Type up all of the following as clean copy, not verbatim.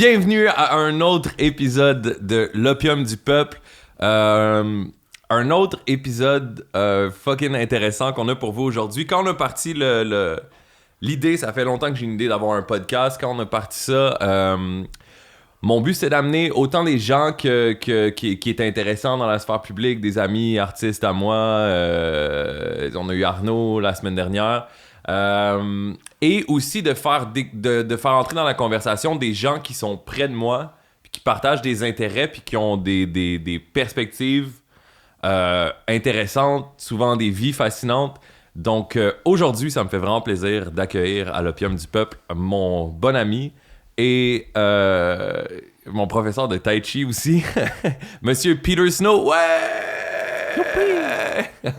Bienvenue à un autre épisode de L'Opium du Peuple. Un autre épisode fucking intéressant qu'on a pour vous aujourd'hui. Quand on a parti l'idée, ça fait longtemps que j'ai une idée d'avoir un podcast. Quand on a parti ça, mon but c'est d'amener autant des gens qui est intéressant dans la sphère publique, des amis, artistes à moi. On a eu Arnaud la semaine dernière. Et aussi de faire entrer dans la conversation des gens qui sont près de moi, puis qui partagent des intérêts, puis qui ont des perspectives intéressantes, souvent des vies fascinantes. Donc aujourd'hui, ça me fait vraiment plaisir d'accueillir à l'Opium du Peuple mon bon ami et mon professeur de Tai Chi aussi, Monsieur Peter Snow. Ouais!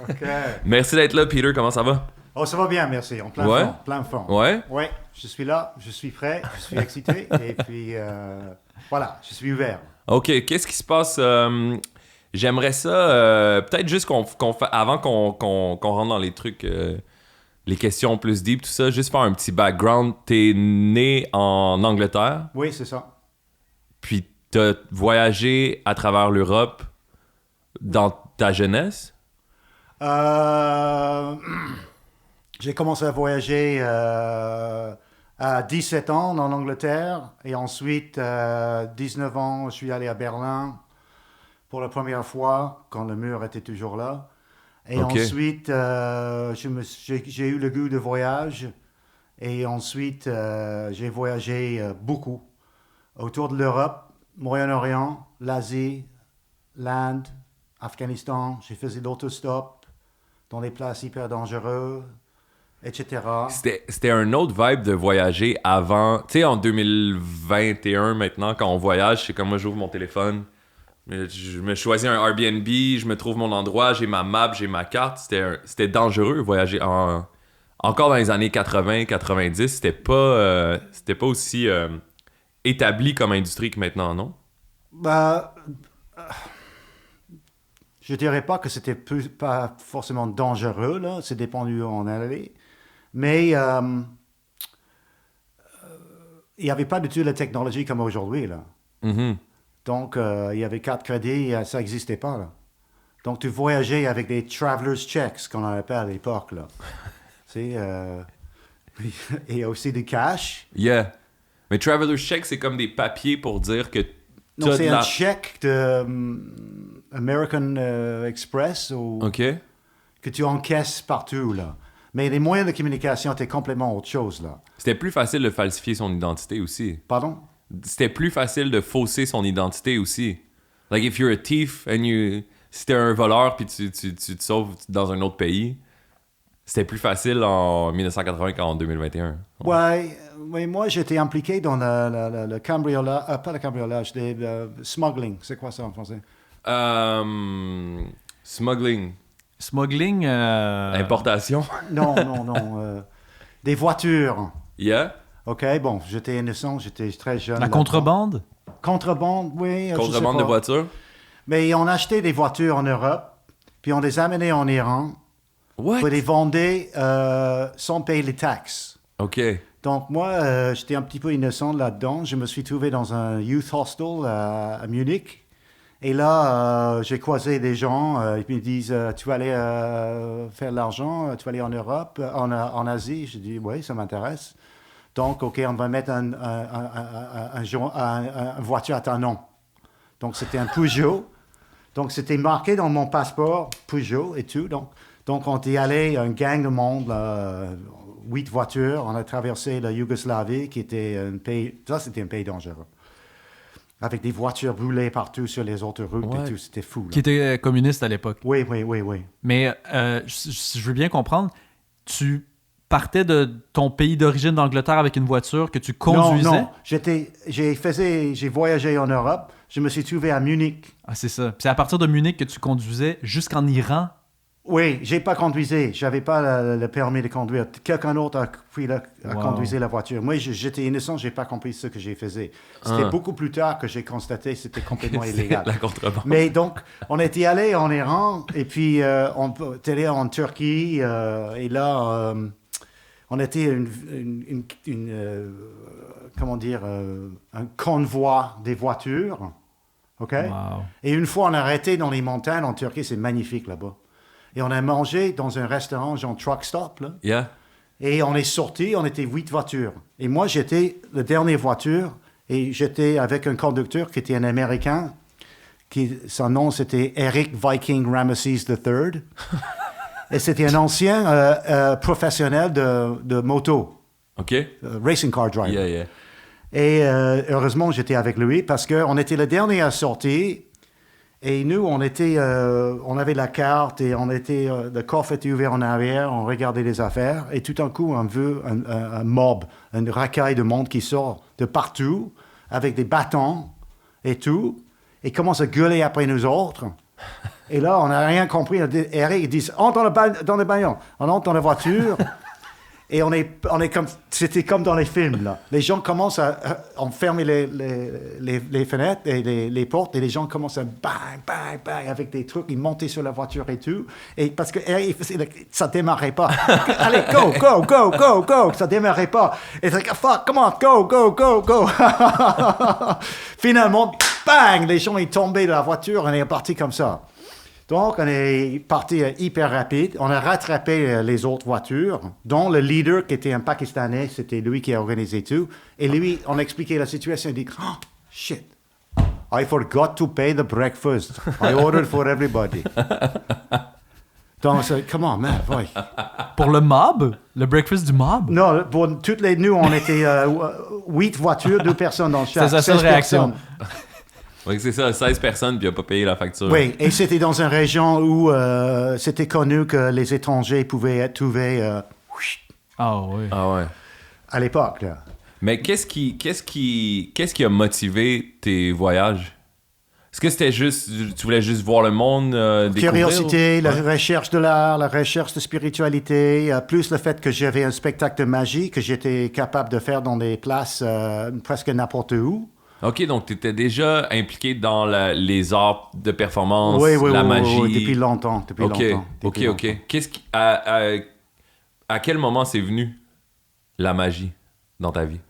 Okay. Merci d'être là, Peter. Comment ça va? Oh, ça va bien, merci. En plein fond, plein fond. Ouais? Ouais, je suis là, je suis prêt, je suis excité, et puis voilà, je suis ouvert. OK, qu'est-ce qui se passe? J'aimerais ça, peut-être juste avant qu'on rentre dans les trucs, les questions plus deep, tout ça, juste faire un petit background. T'es né en Angleterre, Oui, c'est ça. puis t'as voyagé à travers l'Europe dans ta jeunesse? J'ai commencé à voyager à 17 ans en Angleterre, et ensuite, 19 ans, je suis allé à Berlin pour la première fois, quand le mur était toujours là. Et Okay. ensuite, j'ai eu le goût de voyage. Et ensuite, j'ai voyagé beaucoup autour de l'Europe, Moyen-Orient, l'Asie, l'Inde, Afghanistan. J'ai fait l'autostop dans des places hyper dangereuses, etc. C'était un autre vibe de voyager avant. Tu sais, en 2021, maintenant, quand on voyage, c'est comme moi, j'ouvre mon téléphone. Je me choisis un Airbnb, je me trouve mon endroit, j'ai ma map, j'ai ma carte. C'était dangereux voyager. Encore dans les années 80-90, c'était pas aussi établi comme industrie que maintenant, non? Je dirais pas que c'était pas forcément dangereux, là. C'est dépendu où on allait. Mais il n'y avait pas du tout la technologie comme aujourd'hui, là. Mm-hmm. Donc, il y avait carte crédit, ça n'existait pas, là. Donc, tu voyageais avec des traveler's checks, qu'on appelait à l'époque, là. Et aussi du cash. Yeah. Mais Traveler's Check, c'est comme des papiers pour dire que Non, c'est un chèque de American Express OK. que tu encaisses partout, là. Mais les moyens de communication étaient complètement autre chose, là. C'était plus facile de falsifier son identité aussi. Pardon? C'était plus facile de fausser son identité aussi. Like, if you're a thief and si t'es un voleur puis tu te sauves dans un autre pays, c'était plus facile en 1980 qu'en 2021. Ouais, mais moi, j'étais impliqué dans le cambriolage, pas le cambriolage, smuggling. C'est quoi ça en français? Smuggling. Smuggling. Importation. Non. Des voitures. Yeah. OK, bon, j'étais innocent, j'étais très jeune. La contrebande? Contrebande, oui. Contrebande de voitures. Mais on achetait des voitures en Europe, puis on les amenait en Iran. What? Pour les vendre sans payer les taxes. OK. Donc moi, j'étais un petit peu innocent là-dedans. Je me suis trouvé dans un youth hostel à Munich. Et là, j'ai croisé des gens. Ils me disent, tu vas aller faire de l'argent, tu vas aller en Europe, en Asie. Je dis, oui, ça m'intéresse. Donc, OK, on va mettre une voiture à ton nom. Donc, c'était un Peugeot. Donc, c'était marqué dans mon passeport, Peugeot et tout. Donc on est allé, un gang de monde, 8 voitures. On a traversé la Yougoslavie, qui était un pays... Ça, c'était un pays dangereux. Avec des voitures brûlées partout sur les autoroutes et tout. C'était fou, là. Qui était communiste à l'époque. Oui. Mais je veux bien comprendre, tu partais de ton pays d'origine d'Angleterre avec une voiture que tu conduisais? Non. J'ai voyagé en Europe. Je me suis trouvé à Munich. Ah, c'est ça. Puis c'est à partir de Munich que tu conduisais jusqu'en Iran? Oui, j'ai pas conduisé. J'avais pas le permis de conduire. Quelqu'un d'autre a conduisé la voiture. Moi, j'étais innocent, j'ai pas compris ce que j'ai fait. C'était beaucoup plus tard que j'ai constaté que c'était complètement illégal. La contrebande. Mais donc, on était allé en Iran et puis on était allé en Turquie et là, on était comment dire, un convoi des voitures. OK? Wow. Et une fois, on a arrêté dans les montagnes en Turquie, c'est magnifique là-bas. Et on a mangé dans un restaurant, genre Truck Stop, là. Yeah. Et on est sorti, on était 8 voitures. Et moi, j'étais la dernière voiture et j'étais avec un conducteur qui était un Américain. Son nom, c'était Eric Viking Ramesses III. Et c'était un ancien professionnel de moto, OK? racing car driver. Yeah, yeah. Et heureusement, j'étais avec lui parce qu'on était le dernier à sortir. Et nous, on avait la carte et le coffre était ouvert en arrière, on regardait les affaires. Et tout d'un coup, on veut un mob, une racaille de monde qui sort de partout avec des bâtons et tout. Et commence à gueuler après nous autres. Et là, on n'a rien compris. Eric, il dit, entre dans le bagnole. On entre dans la voiture. Et on est comme, c'était comme dans les films, là. Les gens commencent à fermer les fenêtres et les portes, et les gens commencent à bang, bang, bang, avec des trucs, ils montaient sur la voiture et tout. Et parce que ça démarrait pas. Allez, go, go, go, go, go. Ça démarrait pas. Et c'est like, fuck, come on, go, go, go, go. Finalement, bang, les gens sont tombés de la voiture, on est parti comme ça. Donc, on est parti hyper rapide. On a rattrapé les autres voitures, dont le leader, qui était un Pakistanais. C'était lui qui a organisé tout. Et lui, on a expliqué la situation. Il dit, oh, shit, I forgot to pay the breakfast. I ordered for everybody. Donc, come on, man, boy. Pour le mob? Le breakfast du mob? Non, pour toutes les... Nous, on était 8 voitures, 2 personnes dans chaque. C'est sa seule réaction. Oui, c'est ça, 16 personnes, puis il n'a pas payé la facture. Oui, et c'était dans une région où c'était connu que les étrangers pouvaient être trouvés Ah oui. Ah ouais. à l'époque. Là. Mais qu'est-ce qui a motivé tes voyages? Est-ce que c'était juste, tu voulais juste voir le monde, découvrir? Curiosité, la Ouais. recherche de l'art, la recherche de spiritualité, plus le fait que j'avais un spectacle de magie que j'étais capable de faire dans des places presque n'importe où. OK, donc tu étais déjà impliqué dans les arts de performance, Oui, la magie. oui, depuis longtemps. OK. Qu'est-ce qui, à quel moment c'est venu la magie dans ta vie?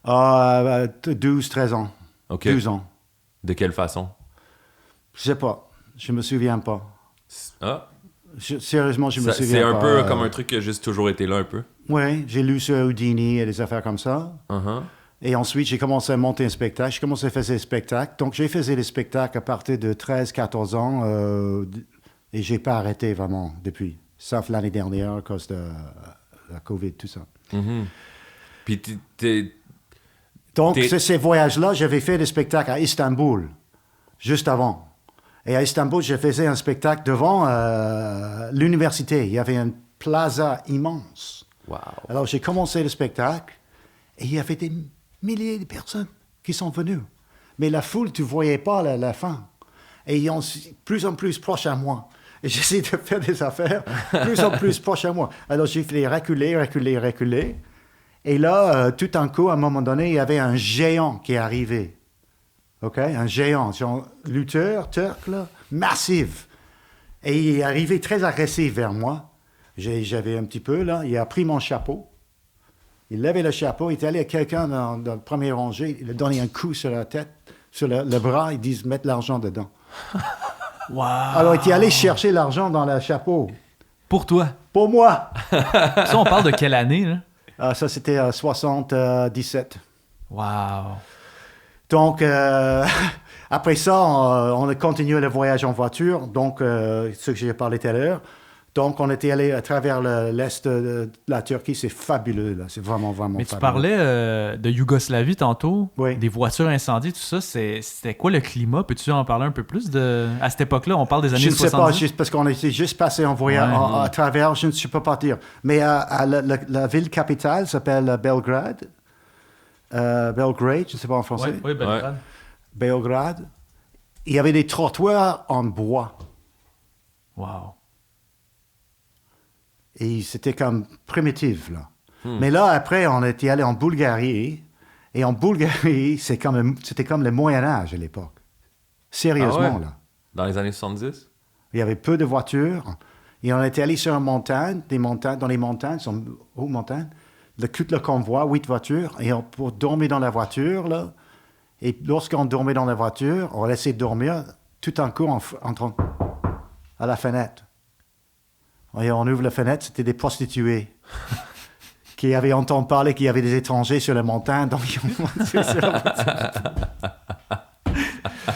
12, 13 ans. OK. 12 ans. De quelle façon? Je sais pas. Je me souviens pas. Ah, Sérieusement, je me souviens c'est un pas. peu comme un truc qui a juste toujours été là un peu. Oui, j'ai lu sur Houdini et des affaires comme ça. Uh-huh. Et ensuite, j'ai commencé à monter un spectacle. J'ai commencé à faire des spectacles. Donc, j'ai fait des spectacles à partir de 13, 14 ans. Et j'ai pas arrêté vraiment depuis. Sauf l'année dernière à cause de la COVID, tout ça. Mhm. Puis Donc, T'es- ces voyages-là, j'avais fait des spectacles à Istanbul, juste avant. Et à Istanbul, je faisais un spectacle devant l'université. Il y avait une plaza immense. Wow. Alors, j'ai commencé le spectacle et il y avait des milliers de personnes qui sont venues. Mais la foule, tu ne voyais pas la fin. Et ils sont plus en plus proches à moi. Et j'essaie de faire des affaires plus en plus proches à moi. Alors, j'ai fait reculer. Et là, tout d'un coup, à un moment donné, il y avait un géant qui est arrivé. OK? Un géant, genre lutteur turc, là, massif. Et il est arrivé très agressif vers moi. J'avais un petit peu, là. Il a pris mon chapeau. Il levait le chapeau. Il est allé à quelqu'un dans le premier rangée. Il a donné un coup sur la tête, sur le bras. Ils disent, mettre l'argent dedans. Wow. Alors, il est allé chercher l'argent dans le chapeau. Pour toi. Pour moi! Ça, on parle de quelle année, là? Ça, c'était 77. Wow. Donc, après ça, on a continué le voyage en voiture. Donc, ce que j'ai parlé tout à l'heure. Donc, on était allé à travers l'est de la Turquie. C'est fabuleux, là. C'est vraiment, vraiment Mais tu fabuleux. parlais de Yougoslavie tantôt, Oui. des voitures incendiées, tout ça. C'était quoi le climat? Peux-tu en parler un peu plus à cette époque-là? On parle des années Je ne sais 70. pas, juste parce qu'on était juste passé en voyage Ouais. à travers, je ne sais pas dire. Mais la ville capitale s'appelle Belgrade. Belgrade, je ne sais pas en français. Oui, Belgrade. Belgrade. Il y avait des trottoirs en bois. Wow. Et c'était comme primitif, là. Mais là, après, on était allé en Bulgarie. Et en Bulgarie, c'était comme le Moyen-Âge à l'époque. Sérieusement, Ah ouais? là. Dans les années 70? Il y avait peu de voitures. Et on était allé sur une montagne, dans les montagnes, sont hautes montagnes. tout le convoi, 8 voitures, et pour dormir dans la voiture, là, et lorsqu'on dormait dans la voiture, on laissait dormir, tout un coup, entrant à la fenêtre. Et on ouvre la fenêtre, c'était des prostituées qui avaient entendu parler qu'il y avait des étrangers sur la montagne, donc ils ont monté sur la montagne.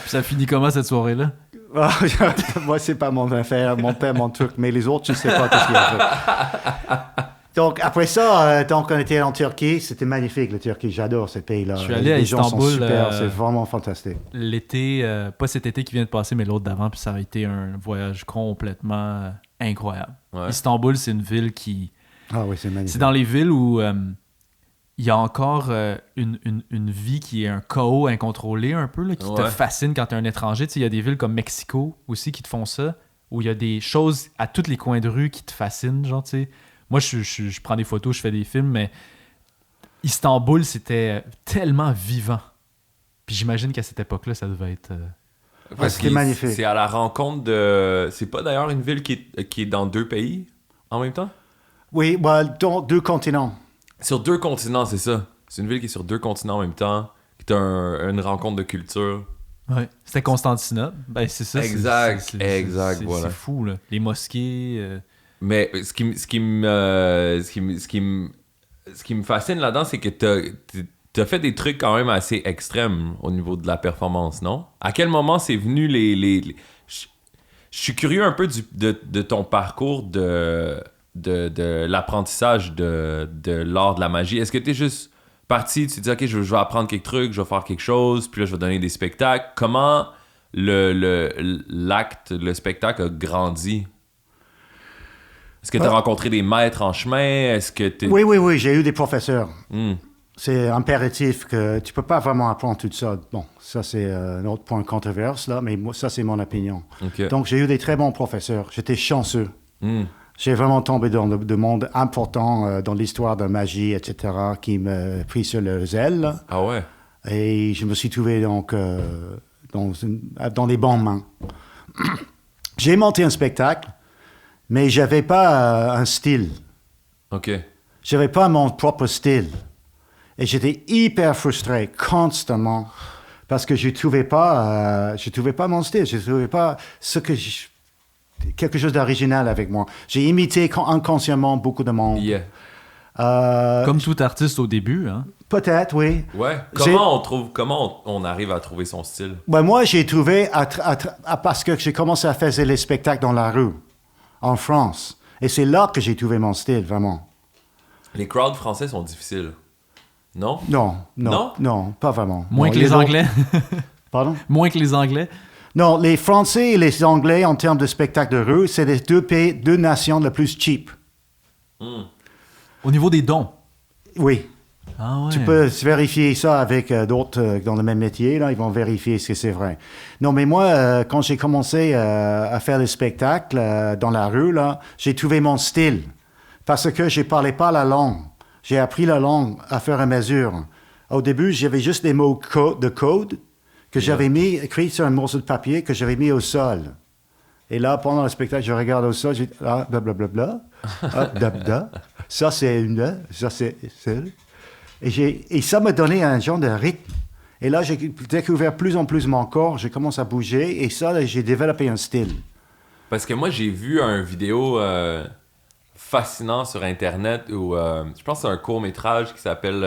Ça finit comment cette soirée-là? Moi, c'est pas mon affaire, mon père, mon truc, mais les autres, je sais pas ce qu'il y a fait. Donc, après ça, donc on était en Turquie, c'était magnifique, la Turquie, j'adore ce pays-là. Je suis allé à Les gens sont Istanbul, super, c'est vraiment fantastique. L'été, pas cet été qui vient de passer, mais l'autre d'avant, puis ça a été un voyage complètement incroyable. Ouais. Istanbul, c'est une ville qui... Ah oui, c'est magnifique. C'est dans les villes où il y a encore une vie qui est un chaos incontrôlé un peu, là, qui te fascine quand tu es un étranger. Tu sais, il y a des villes comme Mexico aussi qui te font ça, où il y a des choses à tous les coins de rue qui te fascinent, genre, tu sais. Moi, je prends des photos, je fais des films, mais Istanbul, c'était tellement vivant. Puis j'imagine qu'à cette époque-là, ça devait être... C'était magnifique. C'est à la rencontre de... C'est pas d'ailleurs une ville qui est dans 2 pays en même temps? Oui, dans 2 continents. Sur 2 continents, c'est ça. C'est une ville qui est sur 2 continents en même temps, qui est une rencontre de culture. Ouais. C'était Constantinople. Ben, c'est ça. Exact, voilà. C'est fou, là. Les mosquées... Mais ce qui me fascine là-dedans, c'est que t'as fait des trucs quand même assez extrêmes au niveau de la performance, non? À quel moment c'est venu Je suis curieux un peu de ton parcours de l'apprentissage de l'art de la magie. Est-ce que t'es juste parti, tu te dis, OK, je vais apprendre quelques trucs, je vais faire quelque chose, puis là, je vais donner des spectacles. Comment le spectacle a grandi? Est-ce que tu as rencontré des maîtres en chemin? Est-ce que Oui, j'ai eu des professeurs. C'est impératif que tu peux pas vraiment apprendre tout ça. Bon, ça c'est un autre point controverse, là, mais moi, ça c'est mon opinion. Okay. Donc j'ai eu des très bons professeurs. J'étais chanceux. J'ai vraiment tombé dans le monde important dans l'histoire de la magie, etc., qui m'a pris sur les ailes. Ah ouais? Et je me suis trouvé donc dans les bonnes mains. J'ai monté un spectacle, mais j'avais pas un style. OK. J'avais pas mon propre style. Et j'étais hyper frustré constamment parce que je trouvais pas mon style. Je trouvais pas quelque chose d'original avec moi. J'ai imité inconsciemment beaucoup de monde. Yeah. Comme tout artiste au début, hein? Peut-être, oui. Ouais. Comment on arrive à trouver son style? Ben moi, j'ai trouvé parce que j'ai commencé à faire les spectacles dans la rue, en France. Et c'est là que j'ai trouvé mon style, vraiment. Les crowds français sont difficiles. Non? Non, pas vraiment. Moins que les Anglais. Pardon? Moins que les Anglais. Non, les Français et les Anglais, en termes de spectacle de rue, c'est les deux nations les plus cheap. Au niveau des dons. Oui. Ah ouais. Tu peux vérifier ça avec d'autres dans le même métier, là, ils vont vérifier ce que c'est vrai. Non, mais moi, quand j'ai commencé à faire des spectacles dans la rue, là, j'ai trouvé mon style. Parce que je ne parlais pas la langue. J'ai appris la langue à faire à mesure. Au début, j'avais juste des mots de code que j'avais écrits sur un morceau de papier que j'avais mis au sol. Et là, pendant le spectacle, je regarde au sol, je dis, ah, blablabla, ah, blablabla, ça c'est une, ça c'est... Et ça m'a donné un genre de rythme. Et là, j'ai découvert plus en plus mon corps, j'ai commencé à bouger, et ça, là, j'ai développé un style. Parce que moi, j'ai vu un vidéo fascinant sur Internet où, je pense que c'est un court-métrage qui s'appelle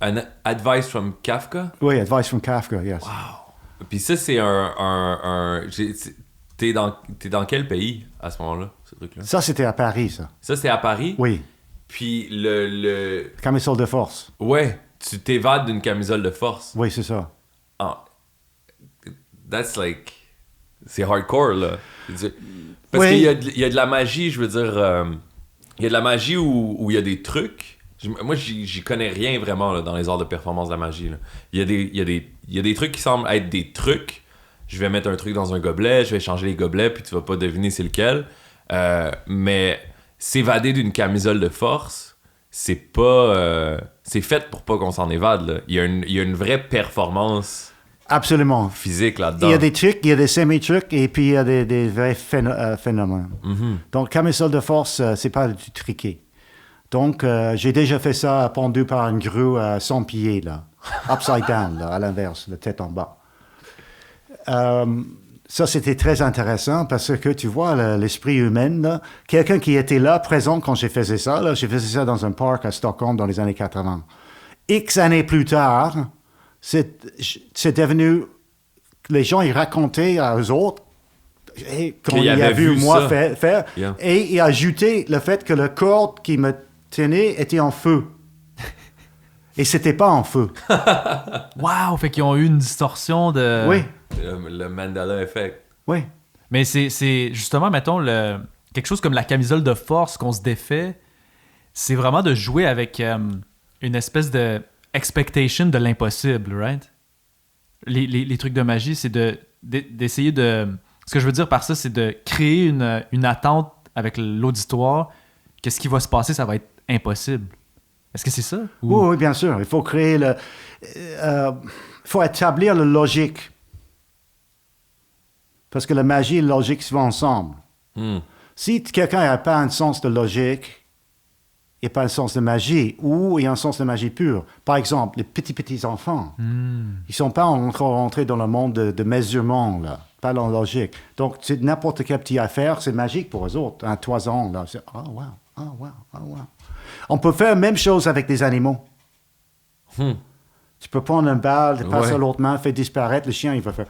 An Advice from Kafka. Oui, Advice from Kafka, yes. Wow! Puis ça, c'est t'es dans quel pays à ce moment-là, ce truc-là? Ça, c'était à Paris, ça. Ça, c'est à Paris? Oui. Puis le... Camisole de force. Ouais, tu t'évades d'une camisole de force. Oui, c'est ça. Ah. That's like... C'est hardcore, là. Parce oui. qu'il y a de la magie, je veux dire... il y a de la magie où il y a des trucs... Moi, j'y connais rien vraiment là, dans les arts de performance de la magie. Là. Il y a des trucs qui semblent être des trucs. Je vais mettre un truc dans un gobelet, je vais changer les gobelets, puis tu vas pas deviner c'est lequel. Mais s'évader d'une camisole de force, c'est pas... c'est fait pour pas qu'on s'en évade. Là. Il y a une vraie performance... Absolument. Physique là-dedans. Il y a des trucs, il y a des semi-trucs, et puis il y a des vrais phénomènes. Mm-hmm. Donc, camisole de force, c'est pas du triqué. Donc, j'ai déjà fait ça pendu par une grue à 100 pieds, là. Upside down, là, à l'inverse, la tête en bas. Ça, c'était très intéressant parce que tu vois, l'esprit humain, là, quelqu'un qui était là, présent quand j'ai fait ça, là, j'ai fait ça dans un parc à Stockholm dans les années 80. X années plus tard, c'est devenu... Les gens, ils racontaient aux autres quand il a vu moi faire. Yeah. Et il a ajouté le fait que le corde qui me tenait était en feu. Et c'était pas en feu. Wow! Fait qu'ils ont eu une distorsion de... Oui, Le Mandela Effect. oui. Mais c'est justement, mettons, quelque chose comme la camisole de force qu'on se défait, c'est vraiment de jouer avec une espèce de expectation de l'impossible, right? Les trucs de magie, c'est d'essayer de... Ce que je veux dire par ça, c'est de créer une attente avec l'auditoire que ce qui va se passer, ça va être impossible. Est-ce que c'est ça? Ou... Oui, bien sûr. Il faut créer faut établir la logique. Parce que la magie et la logique vont ensemble. Si quelqu'un n'a pas un sens de logique, il n'y a pas un sens de magie, ou il y a un sens de magie pure. Par exemple, les petits enfants, ils ne sont pas encore rentrés dans le monde de mesurement, là, pas dans la logique. Donc, c'est n'importe quelle petite affaire, c'est magique pour eux autres. Un 3 ans, là, c'est « oh, wow, oh, wow, oh, wow ». On peut faire la même chose avec des animaux. Tu peux prendre une balle, tu passes à l'autre main, faire disparaître, le chien, il va faire...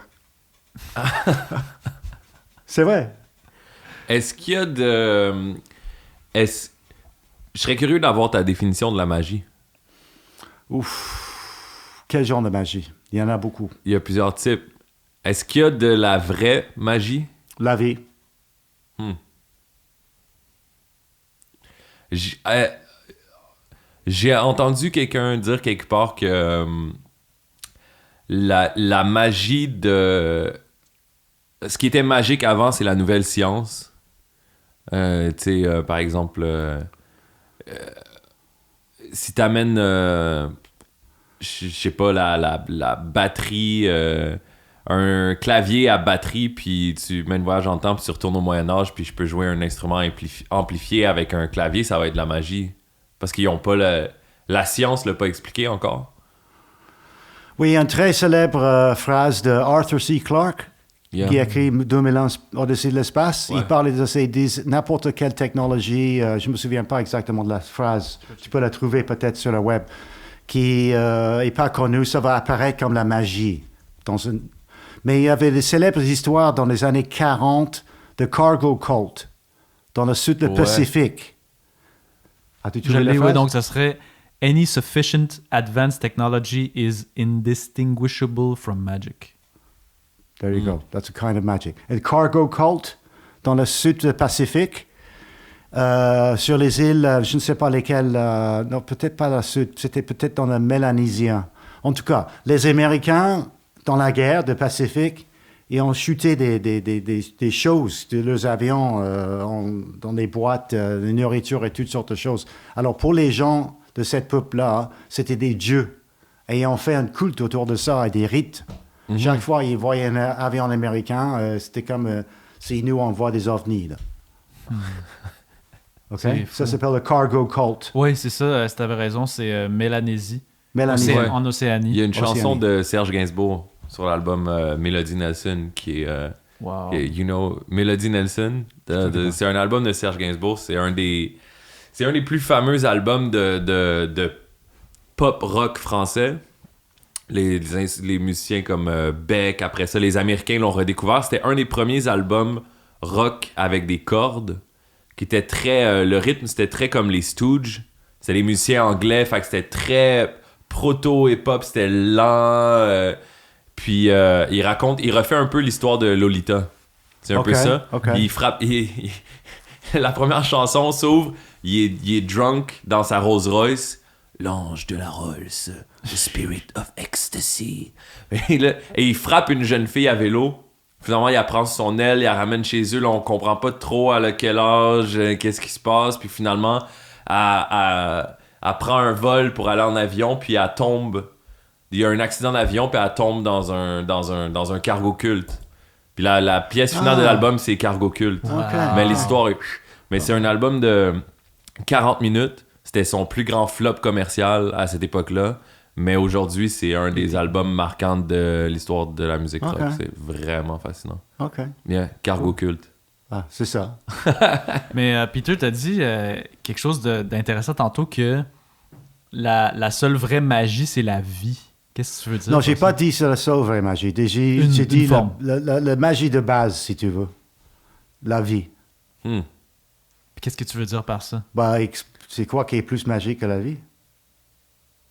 C'est vrai. Est-ce qu'il y a de... Je serais curieux d'avoir ta définition de la magie. Ouf. Quel genre de magie? Il y en a beaucoup. Il y a plusieurs types. Est-ce qu'il y a de la vraie magie? La vie. J'ai entendu quelqu'un dire quelque part que la magie de... Ce qui était magique avant, c'est la nouvelle science. Tu sais, par exemple... si t'amènes je sais pas la batterie un clavier à batterie puis tu mets une voyage en temps puis tu retournes au Moyen-Âge puis je peux jouer un instrument amplifié avec un clavier, ça va être de la magie parce qu'ils ont pas la science l'a pas expliqué encore. Oui, une très célèbre phrase de Arthur C. Clarke qui a écrit 2000 ans Odyssée de l'espace. Il parlait de ça, il dit n'importe quelle technologie, je ne me souviens pas exactement de la phrase, tu peux la trouver peut-être sur le web, qui n'est pas connue, ça va apparaître comme la magie. Mais il y avait des célèbres histoires dans les années 40 de cargo cult dans le sud du Pacifique. As-tu trouvé la phrase? Donc ça serait « Any sufficient advanced technology is indistinguishable from magic ». There you go. That's a kind of magic. Et cargo cult dans le sud du Pacifique, sur les îles, je ne sais pas lesquelles, non, peut-être pas le sud, c'était peut-être dans le Mélanésien. En tout cas, les Américains, dans la guerre du Pacifique, ils ont chuté des choses de leurs avions dans des boîtes de nourriture et toutes sortes de choses. Alors, pour les gens de cette peuple-là, c'était des dieux. Et ils ont fait un culte autour de ça et des rites. Chaque fois qu'ils voyaient un avion américain, c'était comme si nous, on voit des ovnis. Là. Okay? Ça s'appelle le cargo cult. Oui, c'est ça. Si tu avais raison, c'est Mélanésie. En Océanie. Il y a une chanson de Serge Gainsbourg sur l'album Melody Nelson qui est... you know, Melody Nelson. C'est un album de Serge Gainsbourg. C'est un des plus fameux albums de pop rock français. Les musiciens comme Beck, après ça, les Américains l'ont redécouvert. C'était un des premiers albums rock avec des cordes qui était très... le rythme, c'était très comme les Stooges. C'était les musiciens anglais, fait que c'était très proto-hip-hop, c'était lent. Puis il refait un peu l'histoire de Lolita. C'est un peu ça. Il frappe... la première chanson s'ouvre, il est drunk dans sa Rolls Royce. L'ange de la Rolls, the spirit of ecstasy. Et il frappe une jeune fille à vélo. Finalement, il prend son aile, il la ramène chez eux. Là, on comprend pas trop à quel âge, qu'est-ce qui se passe. Puis finalement, elle prend un vol pour aller en avion, puis elle tombe. Il y a un accident d'avion, puis elle tombe dans un cargo culte. Puis la pièce finale de l'album, c'est cargo culte. Okay. Mais l'histoire est... Mais c'est un album de 40 minutes. C'était son plus grand flop commercial à cette époque-là. Mais aujourd'hui, c'est un des albums marquants de l'histoire de la musique rock. C'est vraiment fascinant. OK. Yeah, Cargo Cult. Ah, c'est ça. Mais Peter, t'as dit quelque chose d'intéressant tantôt, que la seule vraie magie, c'est la vie. Qu'est-ce que tu veux dire? Non, j'ai pas dit c'est la seule vraie magie. J'ai dit la magie de base, si tu veux. La vie. Qu'est-ce que tu veux dire par ça? Bah, c'est quoi qui est plus magique que la vie?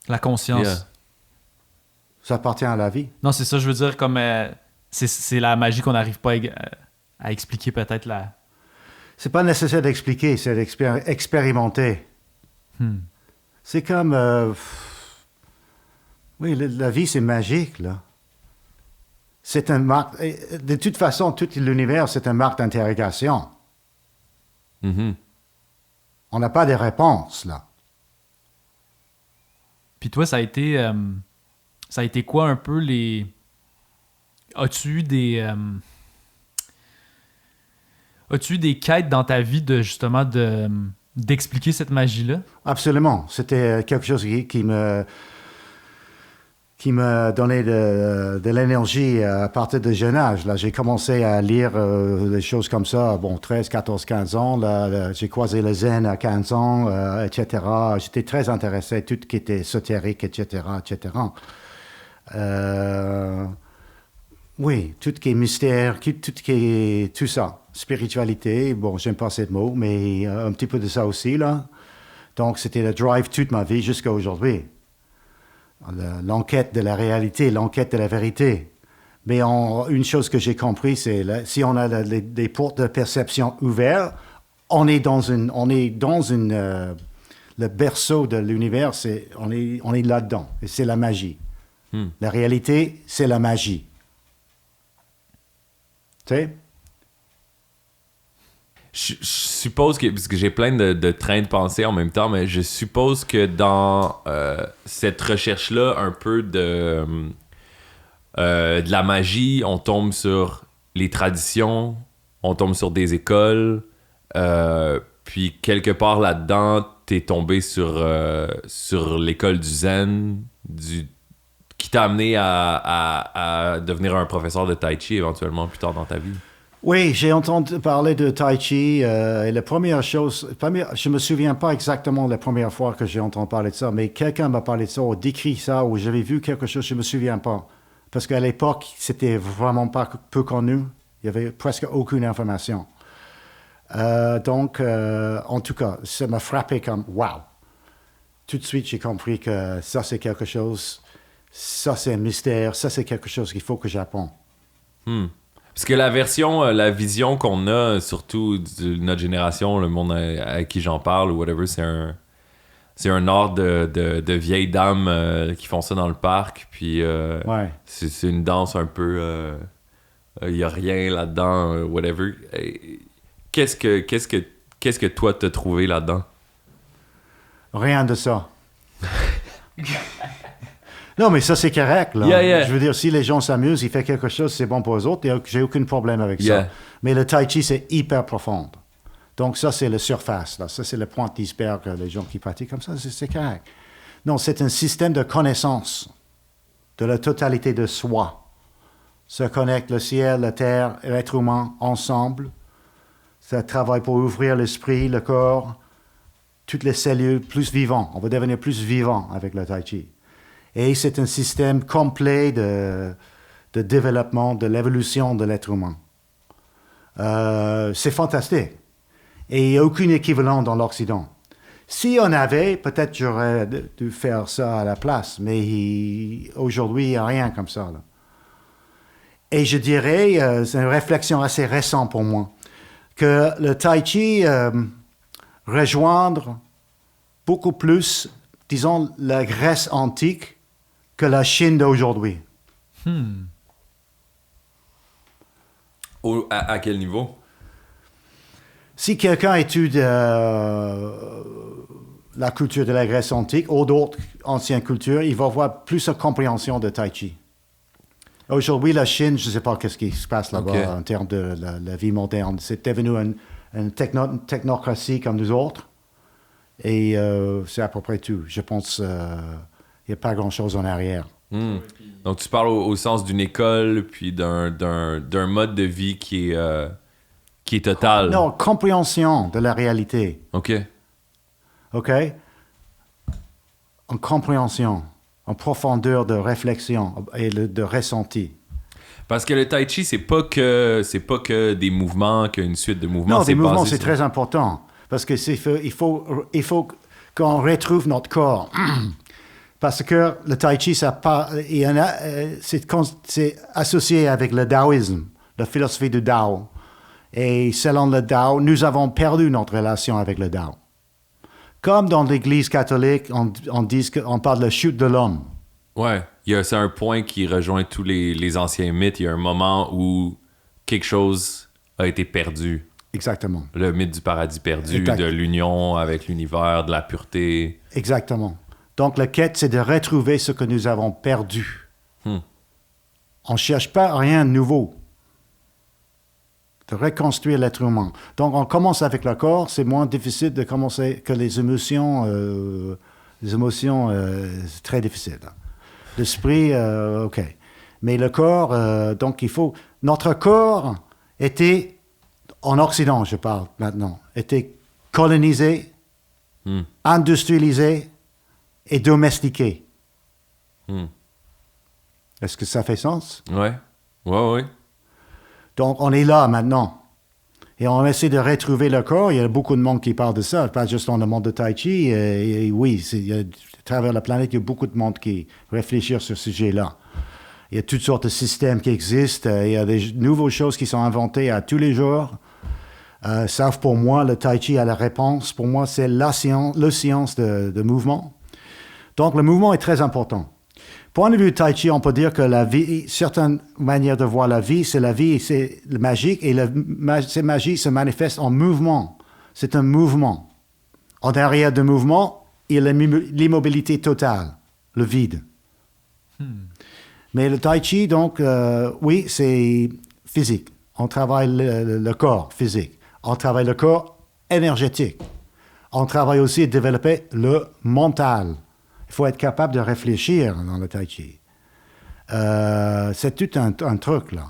La conscience. Yeah. Ça appartient à la vie. Non, c'est ça, je veux dire, comme c'est la magie qu'on n'arrive pas à expliquer, peut-être. C'est pas nécessaire d'expliquer, c'est d'expérimenter. C'est comme... oui, la vie, c'est magique, là. C'est un marque... De toute façon, tout l'univers, c'est un marque d'interrogation. Mm-hmm. On n'a pas de réponse, là. Puis toi, ça a été quoi un peu les... As-tu eu des quêtes dans ta vie de justement d'expliquer cette magie-là? Absolument. C'était quelque chose qui me donnait de l'énergie à partir de jeune âge. Là, j'ai commencé à lire des choses comme ça, 13, 14, 15 ans. Là, j'ai croisé le zen à 15 ans, etc. J'étais très intéressé à tout ce qui était ésotérique, etc., etc. Oui, tout ce qui est mystère, tout ça. Spiritualité, j'aime pas ce mot, mais un petit peu de ça aussi, là. Donc, c'était le drive toute ma vie jusqu'à aujourd'hui. L'enquête de la réalité, l'enquête de la vérité. Mais une chose que j'ai compris, c'est si on a des portes de perception ouvertes, on est dans le berceau de l'univers, on est là-dedans. Et c'est la magie. La réalité, c'est la magie. Tu sais? Je suppose que, parce que j'ai plein de trains de pensée en même temps, mais je suppose que dans cette recherche-là, un peu de la magie, on tombe sur les traditions, on tombe sur des écoles, puis quelque part là-dedans, t'es tombé sur l'école du zen, qui t'a amené à devenir un professeur de tai chi éventuellement plus tard dans ta vie. Oui, j'ai entendu parler de Tai Chi et la première chose, je me souviens pas exactement la première fois que j'ai entendu parler de ça, mais quelqu'un m'a parlé de ça ou décrit ça ou j'avais vu quelque chose, je me souviens pas. Parce qu'à l'époque, c'était vraiment pas peu connu, il y avait presque aucune information. Donc, en tout cas, ça m'a frappé comme wow. Tout de suite, j'ai compris que ça c'est quelque chose, ça c'est un mystère, ça c'est quelque chose qu'il faut que j'apprenne. Parce que la vision qu'on a, surtout de notre génération, le monde à qui j'en parle ou whatever, c'est un art de vieilles dames qui font ça dans le parc. Puis Ouais. c'est une danse un peu... Il n'y a rien là-dedans, whatever. Qu'est-ce que toi t'as trouvé là-dedans? Rien de ça. Non, mais ça, c'est correct, là. Yeah. Je veux dire, si les gens s'amusent, ils font quelque chose, c'est bon pour eux autres, j'ai aucun problème avec Yeah. ça. Mais le tai chi, c'est hyper profond. Donc, ça, c'est la surface, là. Ça, c'est le point d'iceberg, les gens qui pratiquent comme ça, c'est correct. Non, c'est un système de connaissance de la totalité de soi. Ça connecte le ciel, la terre, l'être humain ensemble. Ça travaille pour ouvrir l'esprit, le corps, toutes les cellules plus vivantes. On va devenir plus vivant avec le tai chi. Et c'est un système complet de développement, de l'évolution de l'être humain. C'est fantastique. Et il n'y a aucun équivalent dans l'Occident. Si on avait, peut-être j'aurais dû faire ça à la place, mais aujourd'hui, il n'y a rien comme ça, là. Et je dirais, c'est une réflexion assez récente pour moi, que le tai chi rejoindre beaucoup plus, disons, la Grèce antique que la Chine d'aujourd'hui. À quel niveau? Si quelqu'un étudie la culture de la Grèce antique ou d'autres anciennes cultures, il va avoir plus de compréhension de Tai Chi. Aujourd'hui, la Chine, je ne sais pas qu'est-ce qui se passe là-bas en termes de la vie moderne. C'est devenu une technocratie comme nous autres. Et c'est à peu près tout. Je pense qu'il n'y a pas grand-chose en arrière. Donc, tu parles au sens d'une école, puis d'un mode de vie qui est total. Non, compréhension de la réalité. OK. OK? En compréhension, en profondeur de réflexion et de ressenti. Parce que le tai chi, c'est pas que des mouvements, qu'une suite de mouvements. Non, des mouvements, basé c'est sur- très important. Parce que il faut qu'on retrouve notre corps. Parce que le tai chi, c'est associé avec le taoïsme, la philosophie du Tao. Et selon le Tao, nous avons perdu notre relation avec le Tao. Comme dans l'Église catholique, on parle de la chute de l'homme. Ouais. C'est un point qui rejoint tous les anciens mythes. Il y a un moment où quelque chose a été perdu. Exactement. Le mythe du paradis perdu, Exact. de l'union avec l'univers, de la pureté. Exactement. Donc, la quête, c'est de retrouver ce que nous avons perdu. On ne cherche pas rien de nouveau. De reconstruire l'être humain. Donc, on commence avec le corps. C'est moins difficile de commencer que les émotions. C'est très difficile. L'esprit, OK. Mais le corps, donc, il faut... Notre corps était, en Occident, je parle maintenant, était colonisé, industrialisé et domestiqué. Est-ce que ça fait sens? Ouais. Ouais. Donc, on est là maintenant. Et on essaie de retrouver le corps. Il y a beaucoup de monde qui parle de ça, pas juste dans le monde de Tai Chi. Et oui, à travers la planète, il y a beaucoup de monde qui réfléchit sur ce sujet-là. Il y a toutes sortes de systèmes qui existent. Il y a des nouvelles choses qui sont inventées à tous les jours. Sauf pour moi, le Tai Chi a la réponse. Pour moi, c'est la science de mouvement. Donc, le mouvement est très important. Point de vue Tai Chi, on peut dire que la vie, certaines manières de voir la vie, c'est le magique, et cette magie se manifeste en mouvement. C'est un mouvement. En arrière de mouvement, il y a l'immobilité totale, le vide. Mais le Tai Chi, donc, oui, c'est physique. On travaille le corps physique. On travaille le corps énergétique. On travaille aussi à développer le mental. Il faut être capable de réfléchir dans le Tai Chi. C'est tout un truc, là.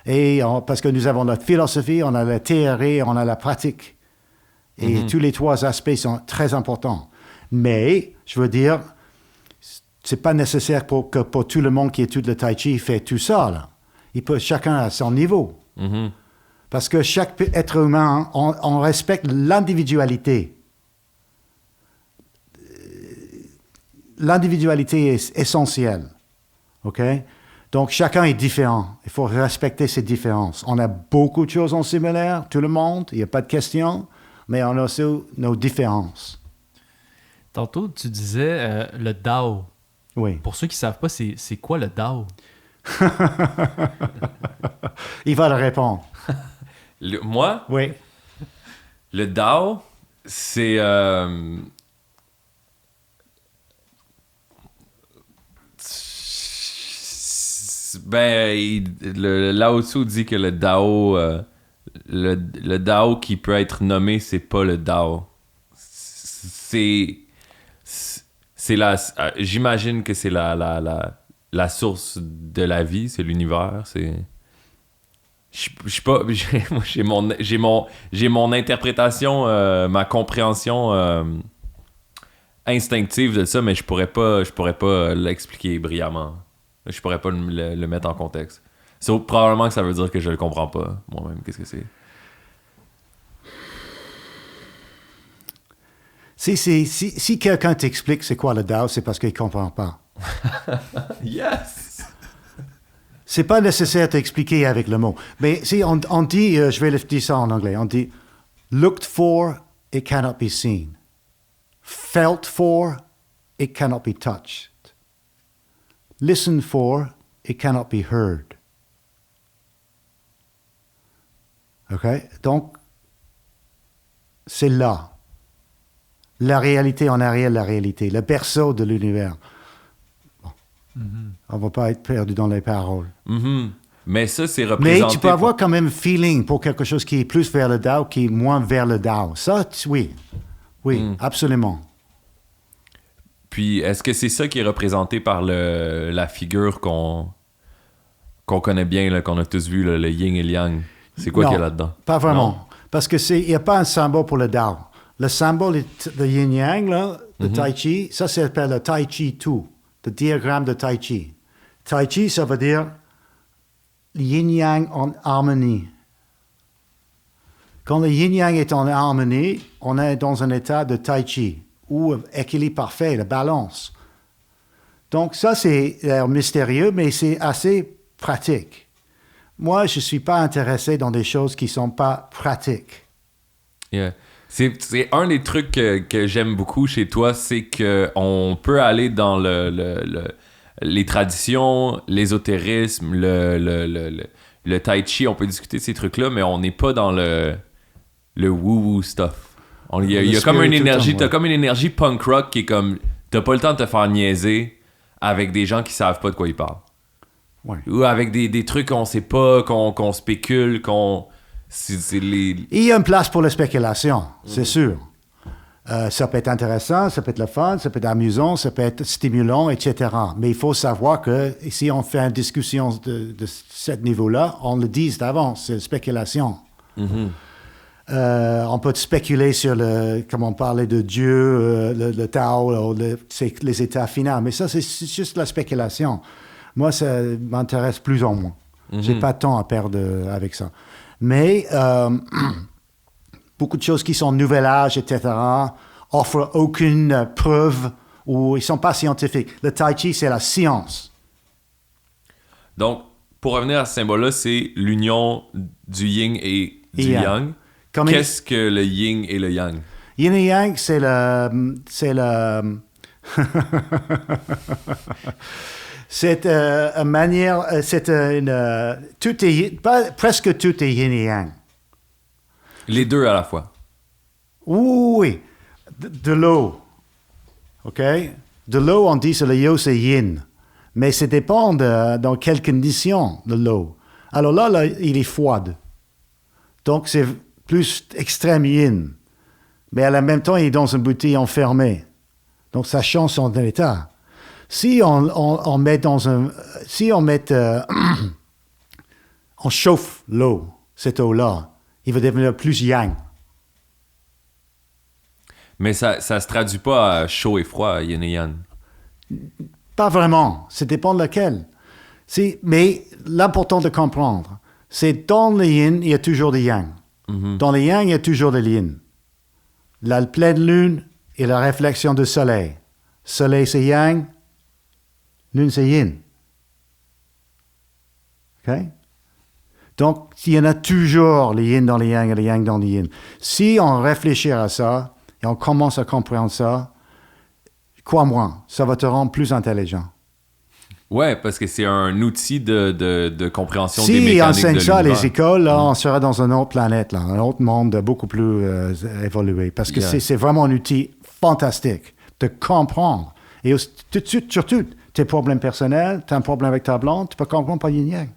Et parce que nous avons notre philosophie, on a la théorie, on a la pratique. Et tous les trois aspects sont très importants. Mais, je veux dire, c'est pas nécessaire que pour tout le monde qui étudie le Tai Chi fait tout ça, là. Chacun à son niveau. Parce que chaque être humain, on respecte l'individualité. L'individualité est essentielle. OK? Donc, chacun est différent. Il faut respecter ces différences. On a beaucoup de choses en similaire, tout le monde, il n'y a pas de question, mais on a aussi nos différences. Tantôt, tu disais le Dao. Oui. Pour ceux qui ne savent pas, c'est quoi le Dao? Il va le répondre. Moi, Oui. le Dao, c'est... le Lao Tzu dit que le Dao, le Dao qui peut être nommé, c'est pas le Dao. J'imagine que c'est la source de la vie, c'est l'univers, c'est... Je suis pas... J'ai mon interprétation, ma compréhension instinctive de ça, mais je pourrais pas l'expliquer brillamment. Je pourrais pas le mettre en contexte. Probablement que ça veut dire que je le comprends pas, moi-même. Qu'est-ce que c'est? Si quelqu'un t'explique c'est quoi le Dao, c'est parce qu'il ne comprend pas. Yes! C'est pas nécessaire d'expliquer avec le mot. Mais si on dit, je vais le dire ça en anglais, on dit « looked for, it cannot be seen. Felt for, it cannot be touched. Listened for, it cannot be heard. » OK? Donc, c'est là. La réalité en arrière de la réalité, le berceau de l'univers. Bon. On ne va pas être perdu dans les paroles. Mais ça, c'est représenté... Mais tu peux avoir quand même un feeling pour quelque chose qui est plus vers le Dao, qui est moins vers le Dao. Ça, oui. Oui, absolument. Puis, est-ce que c'est ça qui est représenté par la figure qu'on connaît bien, là, qu'on a tous vu, là, le yin et le yang? C'est quoi qu'il y a là-dedans? Pas vraiment. Non? Parce qu'il n'y a pas un symbole pour le Dao. Le symbole de yin-yang, là, de Tai Chi, ça s'appelle le Tai Chi Tu, le diagramme de Tai Chi. Tai Chi, ça veut dire yin-yang en harmonie. Quand le yin-yang est en harmonie, on est dans un état de Tai Chi, ou équilibre parfait, la balance. Donc ça, c'est mystérieux, mais c'est assez pratique. Moi, je ne suis pas intéressé dans des choses qui ne sont pas pratiques. Yeah. C'est un des trucs que j'aime beaucoup chez toi, c'est qu'on peut aller dans les traditions, l'ésotérisme, le tai chi, on peut discuter de ces trucs-là, mais on n'est pas dans le woo-woo stuff. Il y a comme une énergie, t'as comme une énergie punk rock qui est comme, t'as pas le temps de te faire niaiser avec des gens qui savent pas de quoi ils parlent. Ouais. Ou avec des trucs qu'on sait pas, qu'on spécule, Il y a une place pour la spéculation, c'est sûr. Ça peut être intéressant, ça peut être le fun, ça peut être amusant, ça peut être stimulant, etc. Mais il faut savoir que si on fait une discussion de ce niveau-là, on le dit d'avance, c'est la spéculation. On peut spéculer sur comme on parlait de Dieu, le Tao, les états finaux, mais ça, c'est juste la spéculation. Moi, ça m'intéresse plus ou moins. J'ai pas de temps à perdre avec ça. Mais beaucoup de choses qui sont nouvel âge, etc., offrent aucune preuve ou ils sont pas scientifiques. Le Tai Chi, c'est la science. Donc, pour revenir à ce symbole-là, c'est l'union du yin et du yang. Qu'est-ce que le yin et le yang? Yin et yang, c'est c'est une manière, presque tout est yin et yang. Les deux à la fois. Oui, de l'eau, ok? De l'eau, on dit que le yo, c'est yin. Mais ça dépend dans quelles conditions de l'eau. Alors là, il est froide. Donc, c'est plus extrême yin. Mais en même temps, il est dans une bouteille enfermée. Donc, ça change son état. Si on met on chauffe l'eau, cette eau-là, il va devenir plus yang. Mais ça se traduit pas à chaud et froid, yin et yang. Pas vraiment. Ça dépend de laquelle. Mais l'important de comprendre, c'est dans le yin, il y a toujours des yang. Dans le yang, il y a toujours des yin. La pleine lune et la réflexion du soleil. Soleil, c'est yang. Lune, c'est yin. OK? Donc, il y en a toujours les yin dans les yang et les yang dans les yin. Si on réfléchit à ça et on commence à comprendre ça, crois-moi, ça va te rendre plus intelligent. Ouais, parce que c'est un outil de compréhension des mécaniques Si on enseigne ça à l'univers. les écoles, là, on sera dans une autre planète, là, un autre monde beaucoup plus évolué. Parce que c'est vraiment un outil fantastique de comprendre. Et tout de suite, surtout, tes problèmes personnels, tu as un problème avec ta blonde, tu peux comprendre par yin-yang.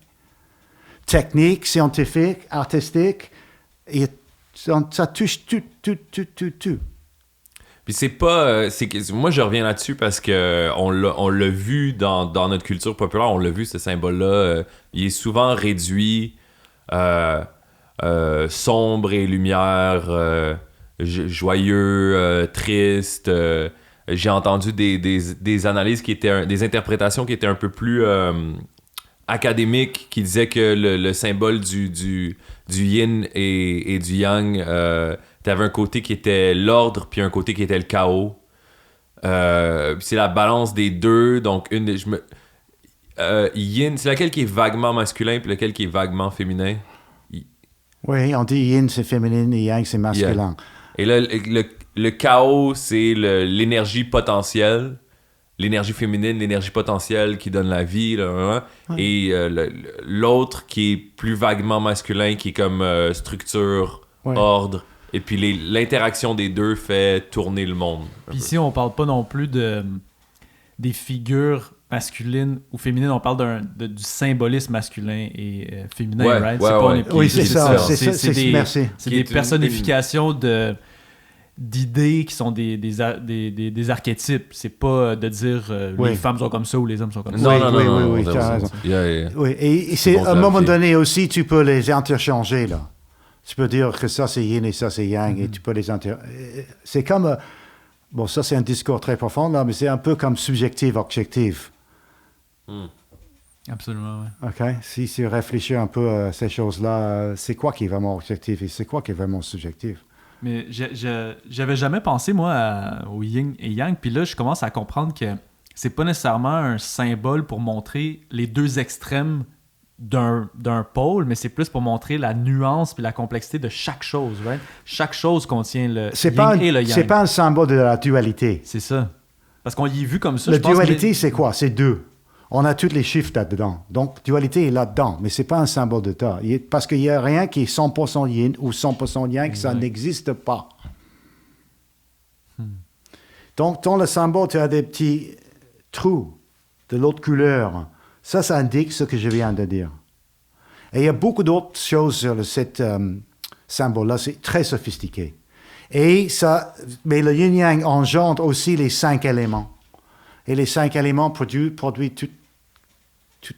Technique, scientifique, artistique, et ça touche tout. Puis c'est pas... moi, je reviens là-dessus parce que on l'a vu dans notre culture populaire, on l'a vu, ce symbole-là. Il est souvent réduit sombre et lumière, joyeux, triste. J'ai entendu des analyses qui étaient... des interprétations qui étaient un peu plus académiques, qui disaient que le symbole du yin et du yang... t'avais un côté qui était l'ordre, puis un côté qui était le chaos. C'est la balance des deux. Donc, yin, c'est laquelle qui est vaguement masculin, puis laquelle qui est vaguement féminin? Oui, on dit yin, c'est féminin, et yang, c'est masculin. Yeah. Et là, le chaos, c'est l'énergie potentielle. L'énergie féminine, l'énergie potentielle qui donne la vie. Là, ouais. Et l'autre qui est plus vaguement masculin, qui est comme structure, ordre. Et puis l'interaction des deux fait tourner le monde. Puis ici, on parle pas non plus des figures masculines ou féminines, on parle du symbolisme masculin et féminin, right? Oui, c'est ça. C'est des personnifications d'idées qui sont des archétypes. C'est pas de dire Oui. les femmes sont comme ça ou les hommes sont comme ça. Oui, tu as raison. Oui, et c'est, bon à un moment clarifier. donné aussi, tu peux les interchanger, là. Tu peux dire que ça, c'est yin et ça, c'est yang, et tu peux les c'est comme... bon, ça, c'est un discours très profond, là, mais c'est un peu comme subjectif, objectif. Absolument, oui. OK? Si tu réfléchis un peu à ces choses-là, c'est quoi qui est vraiment objectif et c'est quoi qui est vraiment subjectif? Mais j'avais jamais pensé, moi, au yin et yang. Puis là, je commence à comprendre que c'est pas nécessairement un symbole pour montrer les deux extrêmes d'un pôle, mais c'est plus pour montrer la nuance puis la complexité de chaque chose, right? Chaque chose contient le yin et le yang. C'est pas un symbole de la dualité. C'est ça. Parce qu'on y est vu comme ça. La je pense, dualité, mais- c'est quoi? C'est deux. On a tous les chiffres là-dedans. Donc, dualité est là-dedans, mais c'est pas un symbole de ça. Parce qu'il n'y a rien qui est 100% yin ou 100% yang, ça Exact. n'existe pas. Donc, dans le symbole, tu as des petits trous de l'autre couleur. Ça indique ce que je viens de dire. Et il y a beaucoup d'autres choses sur cet symbole-là. C'est très sophistiqué. Mais le yin-yang engendre aussi les 5 éléments. Et les 5 éléments produisent toutes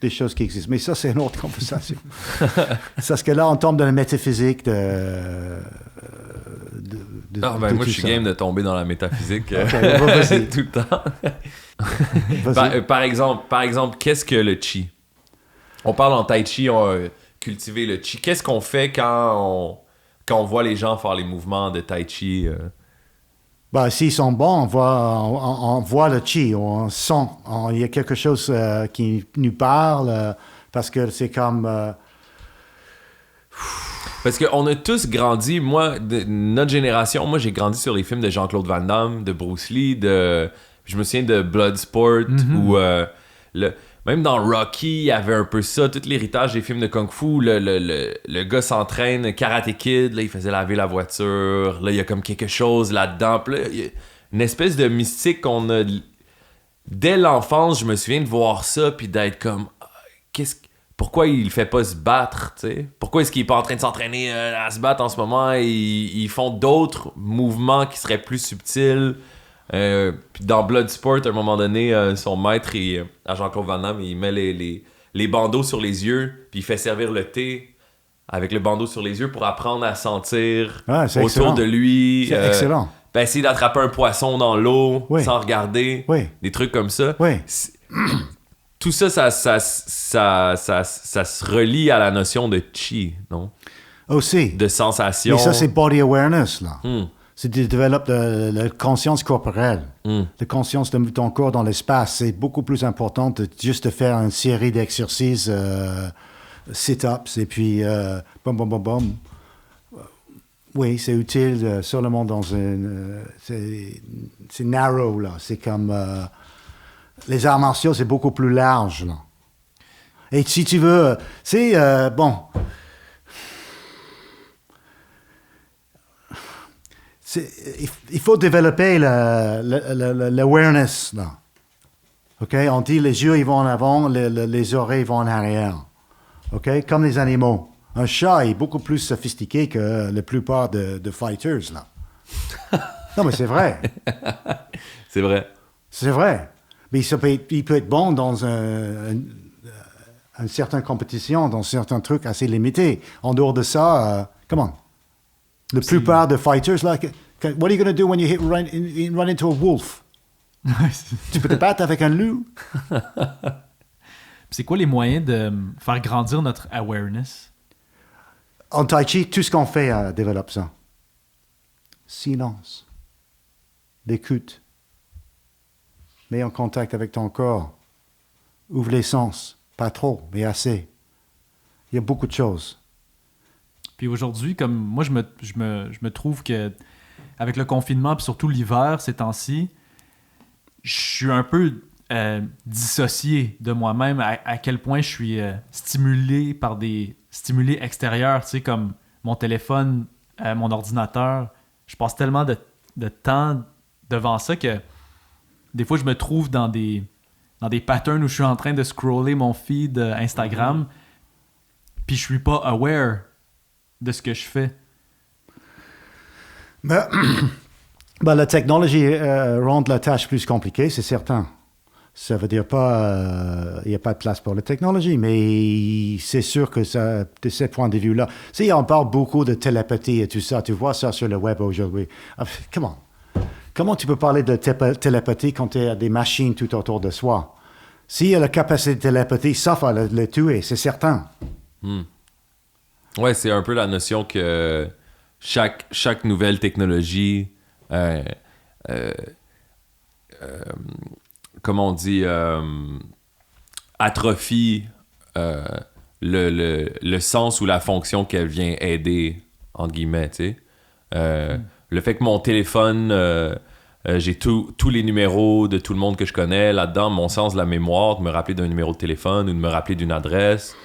les choses qui existent. Mais ça, c'est une autre conversation. Parce que là, on tombe dans la métaphysique de Moi, tout je suis ça. game de tomber dans la métaphysique vas-y. tout le temps. Vas-y. Par exemple, qu'est-ce que le chi? On parle en tai chi, on a cultivé le chi. Qu'est-ce qu'on fait quand on voit les gens faire les mouvements de tai chi? S'ils sont bons, on voit le chi, on sent. Il y a quelque chose qui nous parle, parce que c'est comme... Parce qu'on a tous grandi, moi, de notre génération, moi j'ai grandi sur les films de Jean-Claude Van Damme, de Bruce Lee, je me souviens de Bloodsport, ou même dans Rocky, il y avait un peu ça, tout l'héritage des films de Kung Fu, le gars s'entraîne, Karate Kid, là il faisait laver la voiture, là il y a comme quelque chose là-dedans, puis là, il y a une espèce de mystique qu'on a... Dès l'enfance, je me souviens de voir ça, puis d'être comme... Pourquoi il fait pas se battre, tu sais? Pourquoi est-ce qu'il est pas en train de s'entraîner à se battre en ce moment? Ils font d'autres mouvements qui seraient plus subtils. Puis dans Bloodsport, à un moment donné, son maître, à Jean-Claude Van Damme, il met les bandeaux sur les yeux, puis il fait servir le thé avec le bandeau sur les yeux pour apprendre à sentir c'est autour excellent. de lui. C'est excellent. Essayer d'attraper un poisson dans l'eau sans regarder. Oui. Des trucs comme ça. Oui. Tout ça se relie à la notion de chi, non? Aussi. De sensation. Mais ça, c'est body awareness, là. Hmm. C'est de développer la conscience corporelle. Hmm. La conscience de ton corps dans l'espace. C'est beaucoup plus important de juste de faire une série d'exercices, sit-ups, et puis bom, bom, bom, bom. Oui, c'est utile seulement dans une... c'est narrow, là. C'est comme... les arts martiaux, c'est beaucoup plus large, là. Et si tu veux... C'est... bon... Il faut développer l'awareness, là. OK? On dit les yeux, ils vont en avant, les oreilles vont en arrière. OK? Comme les animaux. Un chat est beaucoup plus sophistiqué que la plupart de fighters, là. Non, mais c'est vrai. C'est vrai. C'est vrai. Mais il peut être bon dans une certaine compétition, dans certains trucs assez limités. En dehors de ça, comment? La plupart de fighters, là, what are you going to do when you run into a wolf? Tu peux te battre avec un loup? C'est quoi les moyens de faire grandir notre awareness? En Tai Chi, tout ce qu'on fait développe ça. Silence. L'écoute. Mets en contact avec ton corps. Ouvre les sens. Pas trop, mais assez. Il y a beaucoup de choses. Puis aujourd'hui, comme moi, je me trouve que avec le confinement, puis surtout l'hiver, ces temps-ci, je suis un peu dissocié de moi-même, à quel point je suis stimulé par des stimuli extérieurs, tu sais, comme mon téléphone, mon ordinateur. Je passe tellement de temps devant ça que des fois, je me trouve dans des patterns où je suis en train de scroller mon feed Instagram, puis je suis pas aware de ce que je fais. Mais Ben, la technologie rend la tâche plus compliquée, c'est certain. Ça veut dire pas il n'y a pas de place pour la technologie, mais c'est sûr que ça, de ce point de vue-là, on parle beaucoup de télépathie et tout ça. Tu vois ça sur le web aujourd'hui. Comment tu peux parler de télépathie quand tu as des machines tout autour de soi? S'il y a la capacité de télépathie, ça va le tuer, c'est certain. Ouais, c'est un peu la notion que chaque nouvelle technologie, comment on dit, atrophie le sens ou la fonction qu'elle vient aider, entre guillemets, tu sais. Le fait que mon téléphone, j'ai tous les numéros de tout le monde que je connais là-dedans, mon sens de la mémoire, de me rappeler d'un numéro de téléphone ou de me rappeler d'une adresse,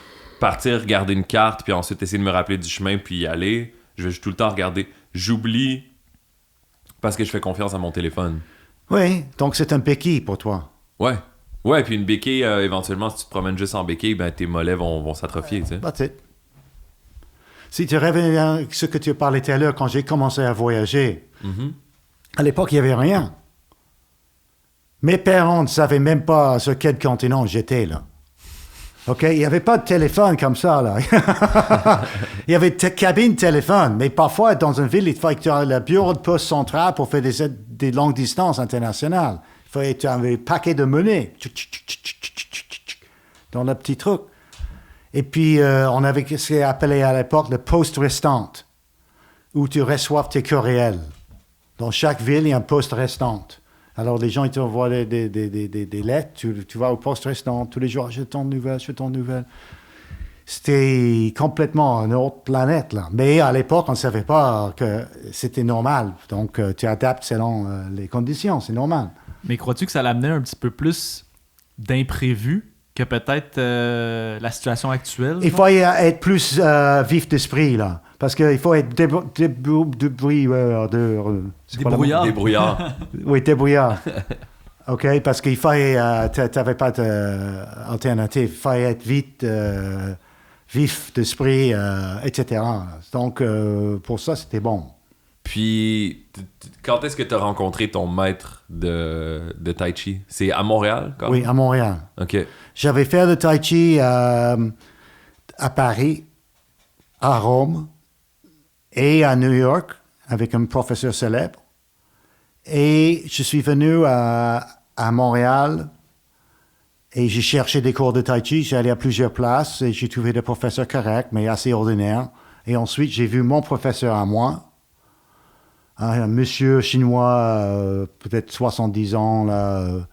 partir, regarder une carte, puis ensuite essayer de me rappeler du chemin, puis y aller. Je vais tout le temps regarder. J'oublie parce que je fais confiance à mon téléphone. Oui, donc c'est un béquille pour toi. Ouais. Ouais, puis une béquille, éventuellement, si tu te promènes juste en béquille, ben tes mollets vont s'atrophier, tu sais. That's it. Si tu reviens à ce que tu parlais tout à l'heure, quand j'ai commencé à voyager, à l'époque, il n'y avait rien. Mes parents ne savaient même pas sur quel continent j'étais, là. OK? Il n'y avait pas de téléphone comme ça, là. Il y avait cabine téléphone, mais parfois, dans une ville, il fallait que tu aies le bureau de poste central pour faire des longues distances internationales. Il fallait que tu aies un paquet de monnaie dans le petit truc. Et puis, on avait ce qu'on appelait à l'époque le poste restante, où tu reçois tes courriels. Dans chaque ville, il y a un poste restante. Alors, les gens, ils t'envoient des lettres, tu vas au poste restant tous les jours, je t'en nouvelle. C'était complètement une autre planète, là. Mais à l'époque, on ne savait pas que c'était normal. Donc, tu adaptes selon les conditions, c'est normal. Mais crois-tu que ça l'amenait un petit peu plus d'imprévu que peut-être la situation actuelle? Il faut être plus vif d'esprit, là. Parce qu'il faut être débrouillard. Oui, débrouillard. OK? Parce qu'il fallait... tu n'avais pas d'alternative. Il fallait être vite, vif d'esprit, etc. Donc, pour ça, c'était bon. Puis, quand est-ce que tu as rencontré ton maître de Tai Chi? C'est à Montréal? Quand même? Oui, à Montréal. OK. J'avais fait le Tai Chi à Paris, à Rome et à New York avec un professeur célèbre. Et je suis venu à Montréal et j'ai cherché des cours de Tai Chi. J'ai allé à plusieurs places et j'ai trouvé des professeurs corrects, mais assez ordinaires. Et ensuite, j'ai vu mon professeur à moi, un monsieur chinois, peut-être 70 ans, là.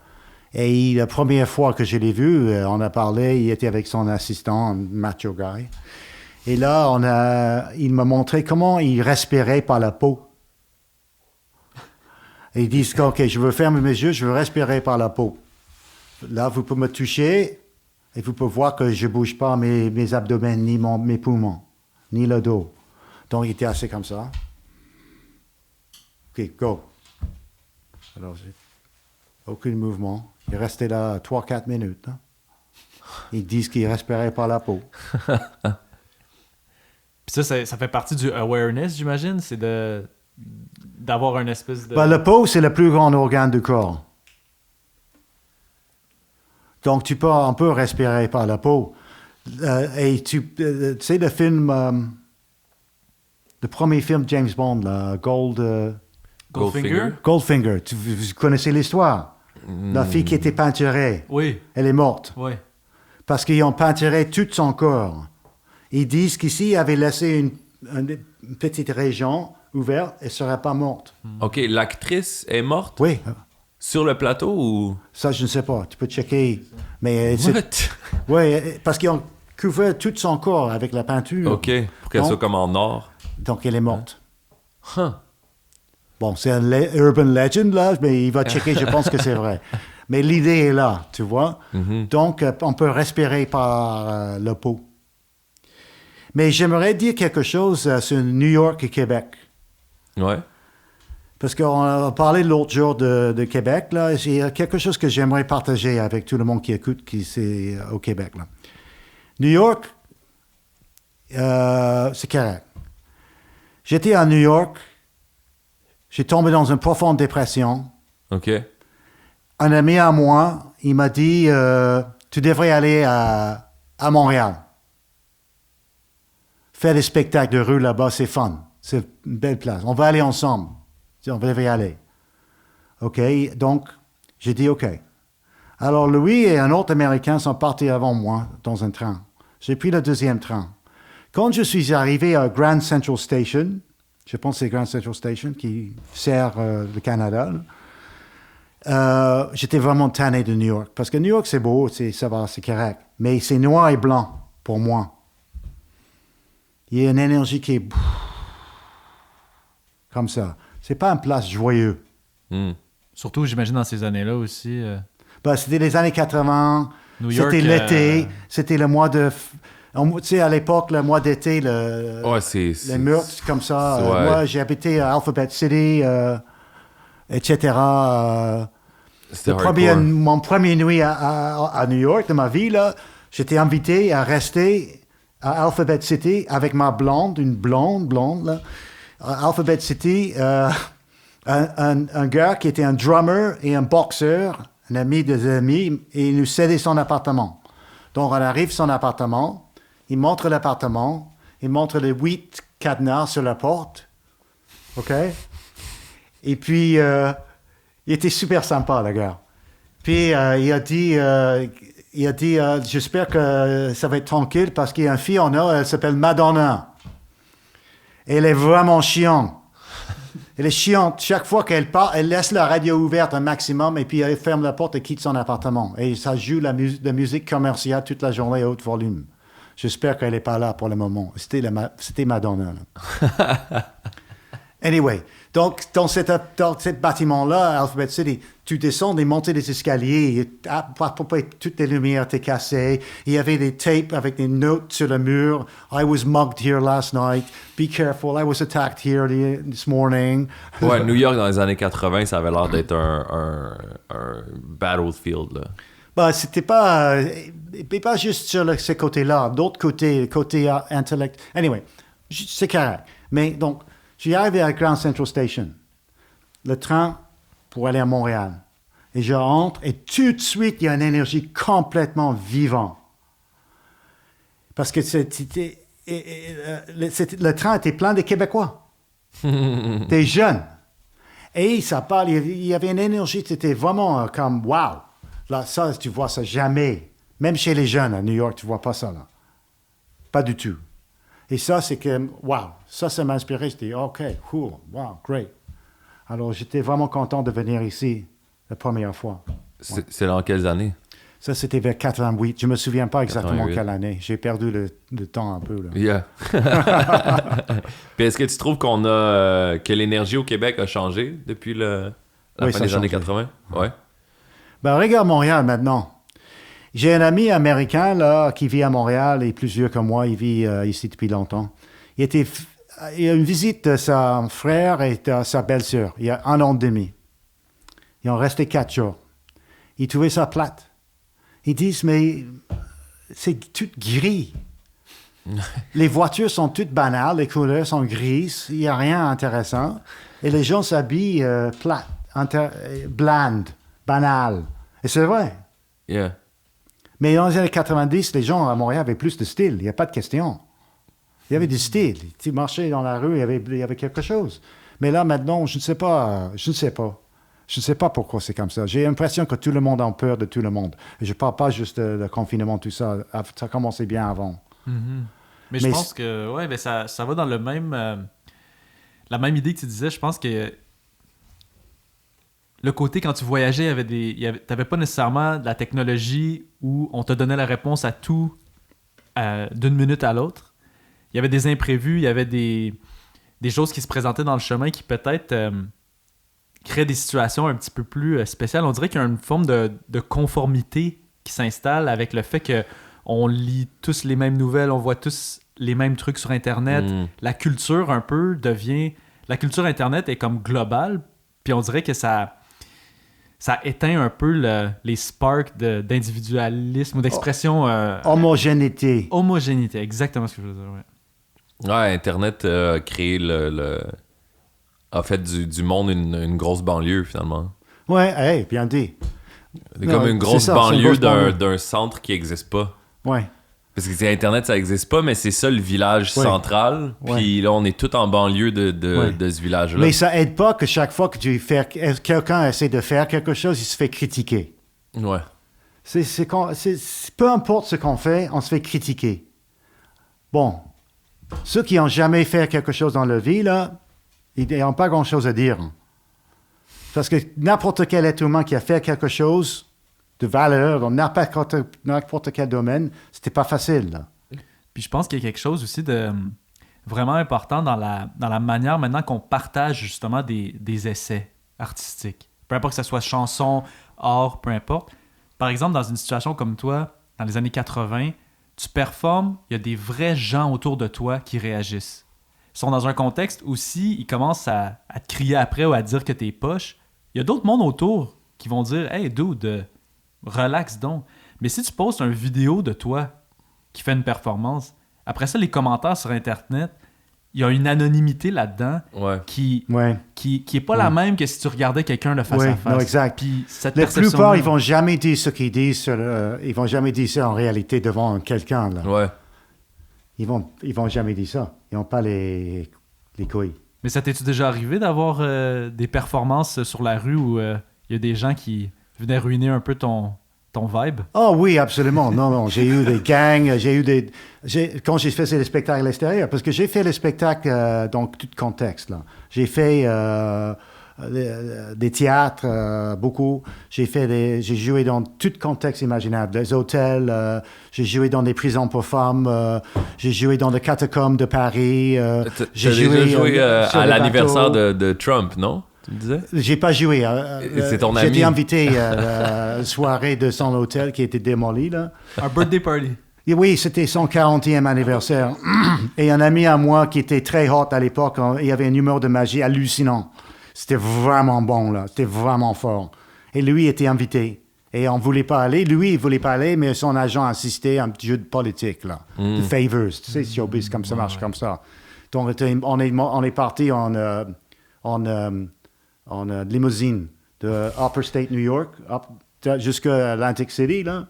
Et la première fois que je l'ai vu, on a parlé, il était avec son assistant, un macho guy. Et là, il m'a montré comment il respirait par la peau. Et ils disent, OK, je veux fermer mes yeux, je veux respirer par la peau. Là, vous pouvez me toucher et vous pouvez voir que je ne bouge pas mes abdomens, ni mes poumons, ni le dos. Donc, il était assis comme ça. OK, go. Alors, aucun mouvement. Il restait là 3-4 minutes. Hein. Ils disent qu'il respirait par la peau. Puis ça fait partie du awareness, j'imagine? C'est d'avoir une espèce de... Ben, la peau, c'est le plus grand organe du corps. Donc, on peut respirer par la peau. Et tu sais, le film... le premier film James Bond, là, Goldfinger? Goldfinger. Vous connaissez l'histoire? La fille qui était peinturée. Oui. Elle est morte. Oui. Parce qu'ils ont peinturé tout son corps. Ils disent qu'ici, il avait laissé une petite région ouverte, elle ne serait pas morte. OK, l'actrice est morte? Oui. Sur le plateau ou... Ça, je ne sais pas. Tu peux checker. Mais What? Oui, parce qu'ils ont couvert tout son corps avec la peinture. OK, pour qu'elle soit comme en or. Donc, elle est morte. Huh. Bon, c'est un urban legend, là, mais il va checker, je pense que c'est vrai. Mais l'idée est là, tu vois. Donc, on peut respirer par la peau. Mais j'aimerais dire quelque chose sur New York et Québec. Ouais. Parce qu'on a parlé l'autre jour de Québec, là. Il y a quelque chose que j'aimerais partager avec tout le monde qui écoute, qui c'est au Québec, là. New York, c'est correct. J'étais à New York J'ai tombé dans une profonde dépression. OK. Un ami à moi, il m'a dit, tu devrais aller à Montréal. Faire des spectacles de rue là-bas, c'est fun. C'est une belle place. On va aller ensemble. On devrait y aller. OK, donc j'ai dit OK. Alors lui et un autre Américain sont partis avant moi dans un train. J'ai pris le deuxième train. Quand je suis arrivé à Grand Central Station, je pense que c'est Grand Central Station qui sert le Canada, j'étais vraiment tanné de New York. Parce que New York, c'est beau, ça va, c'est correct. Mais c'est noir et blanc pour moi. Il y a une énergie qui est comme ça. C'est pas une place joyeuse. Surtout, j'imagine, dans ces années-là aussi. Ben, c'était les années 80. New York, c'était l'été. C'était le mois de... Tu sais, à l'époque, le mois d'été, les murs, comme ça. Ouais. Moi, j'ai habité à Alphabet City, etc. Mon premier nuit à New York, de ma vie, là, j'étais invité à rester à Alphabet City avec ma blonde, une blonde, là. À Alphabet City, un gars qui était un drummer et un boxeur, un ami des amis, et il nous cédait son appartement. Donc, on arrive à son appartement, il montre l'appartement, il montre les 8 cadenas sur la porte, OK? Et puis, il était super sympa, le gars. Puis, il a dit, j'espère que ça va être tranquille parce qu'il y a une fille en or, elle s'appelle Madonna. Elle est vraiment chiante. Elle est chiante. Chaque fois qu'elle part, elle laisse la radio ouverte un maximum et puis elle ferme la porte et quitte son appartement. Et ça joue la musique commerciale toute la journée à haut volume. J'espère qu'elle n'est pas là pour le moment. C'était Madonna. Anyway, donc dans ce bâtiment-là, Alphabet City, tu descends et montes les escaliers, à peu près toutes les lumières étaient cassées, il y avait des tapes avec des notes sur le mur. I was mugged here last night. Be careful, I was attacked here this morning. Ouais, New York dans les années 80, ça avait l'air d'être un battlefield, là. Ben, c'était pas juste sur ce côté-là, d'autres côtés, le côté intellect. Anyway, c'est correct. Mais donc, j'ai arrivé à Grand Central Station, le train pour aller à Montréal. Et je rentre et tout de suite, il y a une énergie complètement vivante. Parce que le train était plein de Québécois, des jeunes. Et ça parle, il y avait une énergie, c'était vraiment comme wow. Là, ça, tu vois ça jamais. Même chez les jeunes à New York, tu vois pas ça là. Pas du tout. Et ça, c'est que, wow, ça m'a inspiré. J'étais, OK, cool, wow, great. Alors, j'étais vraiment content de venir ici la première fois. C'est dans quelles années? Ça, c'était vers 88. Je ne me souviens pas exactement 88. quelle année. J'ai perdu le temps un peu. Là. Yeah. Puis est-ce que tu trouves que l'énergie au Québec a changé depuis la fin des années 80? Ouais. Ben, regarde Montréal maintenant. J'ai un ami américain là, qui vit à Montréal et plus vieux que moi. Il vit ici depuis longtemps. Il a une visite de son frère et de sa belle-sœur il y a 1 an et demi. Ils ont resté 4 jours. Ils trouvaient ça plate. Ils disent, mais c'est tout gris. Les voitures sont toutes banales, les couleurs sont grises, il n'y a rien d'intéressant. Et les gens s'habillent plates, blandes, banales. Et c'est vrai. Yeah. Mais dans les années 90, les gens à Montréal avaient plus de style. Il n'y a pas de question. Il y avait du style. Tu marchais dans la rue, il y avait quelque chose. Mais là, maintenant, je ne sais pas. Je ne sais pas pourquoi c'est comme ça. J'ai l'impression que tout le monde a peur de tout le monde. Et je ne parle pas juste de confinement, tout ça. Ça commençait bien avant. Mm-hmm. Mais je pense que ouais, ben ça va dans le même... la même idée que tu disais. Je pense que le côté, quand tu voyageais, t'avais pas nécessairement de la technologie où on te donnait la réponse à tout d'une minute à l'autre. Il y avait des imprévus, il y avait des choses qui se présentaient dans le chemin qui peut-être créaient des situations un petit peu plus spéciales. On dirait qu'il y a une forme de conformité qui s'installe avec le fait qu'on lit tous les mêmes nouvelles, on voit tous les mêmes trucs sur Internet. La culture un peu devient... La culture Internet est comme globale, puis on dirait que ça éteint un peu les sparks d'individualisme ou d'expression... homogénéité. Homogénéité, exactement ce que je veux dire, ouais. Ouais, Internet a créé a fait du monde une grosse banlieue, finalement. Ouais, hey, bien dit. C'est Non, comme une c'est grosse ça, c'est une banlieue grosse banlieue. d'un centre qui n'existe pas. Ouais. Parce que Internet, ça n'existe pas, mais c'est ça le village Ouais. central. Puis là, on est tout en banlieue de ce village-là. Mais ça aide pas que chaque fois que quelqu'un essaie de faire quelque chose, il se fait critiquer. Ouais. Peu importe ce qu'on fait, on se fait critiquer. Bon, ceux qui n'ont jamais fait quelque chose dans leur vie, là, ils n'ont pas grand-chose à dire. Parce que n'importe quel être humain qui a fait quelque chose de valeur dans n'importe quel domaine, c'était pas facile. Là. Puis je pense qu'il y a quelque chose aussi de vraiment important dans la manière maintenant qu'on partage justement des essais artistiques. Peu importe que ce soit chanson, art, peu importe. Par exemple, dans une situation comme toi, dans les années 80, tu performes, il y a des vrais gens autour de toi qui réagissent. Ils sont dans un contexte où si ils commencent à te crier après ou à te dire que t'es poche, il y a d'autres mondes autour qui vont dire « Hey, dude, relax donc. » Mais si tu postes une vidéo de toi qui fait une performance, après ça, les commentaires sur Internet, il y a une anonymité là-dedans Ouais. qui Ouais. est pas la même que si tu regardais quelqu'un de face Ouais, à face. non, exact. Puis cette La perception-là- plupart, ils vont jamais dire ce qu'ils disent. Ils vont jamais dire ça en réalité devant quelqu'un. Là. Ouais. Ils vont jamais dire ça. Ils n'ont pas les couilles. Mais ça t'es-tu déjà arrivé d'avoir des performances sur la rue où il y a des gens qui venaient ruiner un peu ton vibe? Oh oui, absolument. Non, j'ai eu des gangs, quand j'ai fait les spectacles à l'extérieur, parce que j'ai fait les spectacles dans tout contexte. Là. J'ai fait des théâtres, beaucoup. J'ai joué dans tout contexte imaginable. Des hôtels, j'ai joué dans des prisons pour femmes, j'ai joué dans des catacombes de Paris. T'as déjà joué sur à des l'anniversaire bateaux. de Trump, non? Tu me disais? J'ai pas joué. C'est ton ami. J'étais invité à une soirée de son hôtel qui était démoli. Là. Un birthday party. Et oui, c'était son 40e anniversaire. Et un ami à moi qui était très hot à l'époque, il y avait un numéro de magie hallucinant. C'était vraiment bon, là. C'était vraiment fort. Et lui était invité. Et on ne voulait pas aller. Lui, il ne voulait pas aller, mais son agent insistait, un petit jeu de politique, là. De favors. Tu sais, showbiz, comme ça marche comme ça. Donc, on est parti en limousine de Upper State New York jusqu'à Atlantic City, là.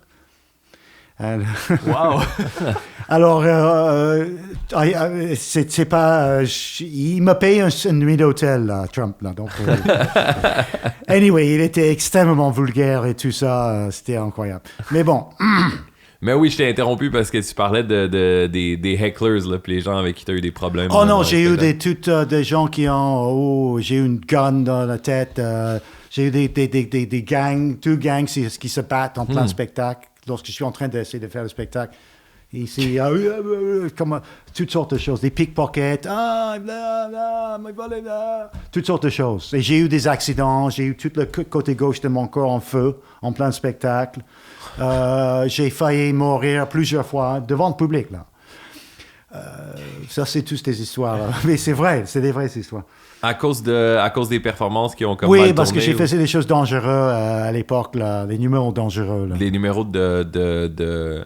Wow! Alors, c'est pas... il m'a payé une nuit d'hôtel, là, Trump. Là, donc, anyway, il était extrêmement vulgaire et tout ça. C'était incroyable. Mais bon. Mais oui, je t'ai interrompu parce que tu parlais des hecklers, là, puis les gens avec qui tu as eu des problèmes. Oh non, dans j'ai le eu spectacle. des gens qui ont... j'ai eu une gun dans la tête. J'ai eu des gangs, deux gangs qui se battent en plein spectacle. Lorsque je suis en train d'essayer de faire le spectacle, ici, comme toutes sortes de choses, des pickpockets, toutes sortes de choses. Et j'ai eu des accidents, j'ai eu tout le côté gauche de mon corps en feu, en plein spectacle. J'ai failli mourir plusieurs fois devant le public, là. Ça, c'est toutes des histoires, là. Mais c'est vrai, c'est des vraies histoires. À cause des performances qui ont comme Oui, mal parce que tourné, j'ai fait des choses dangereuses à l'époque, là, des numéros dangereux. Là. les numéros de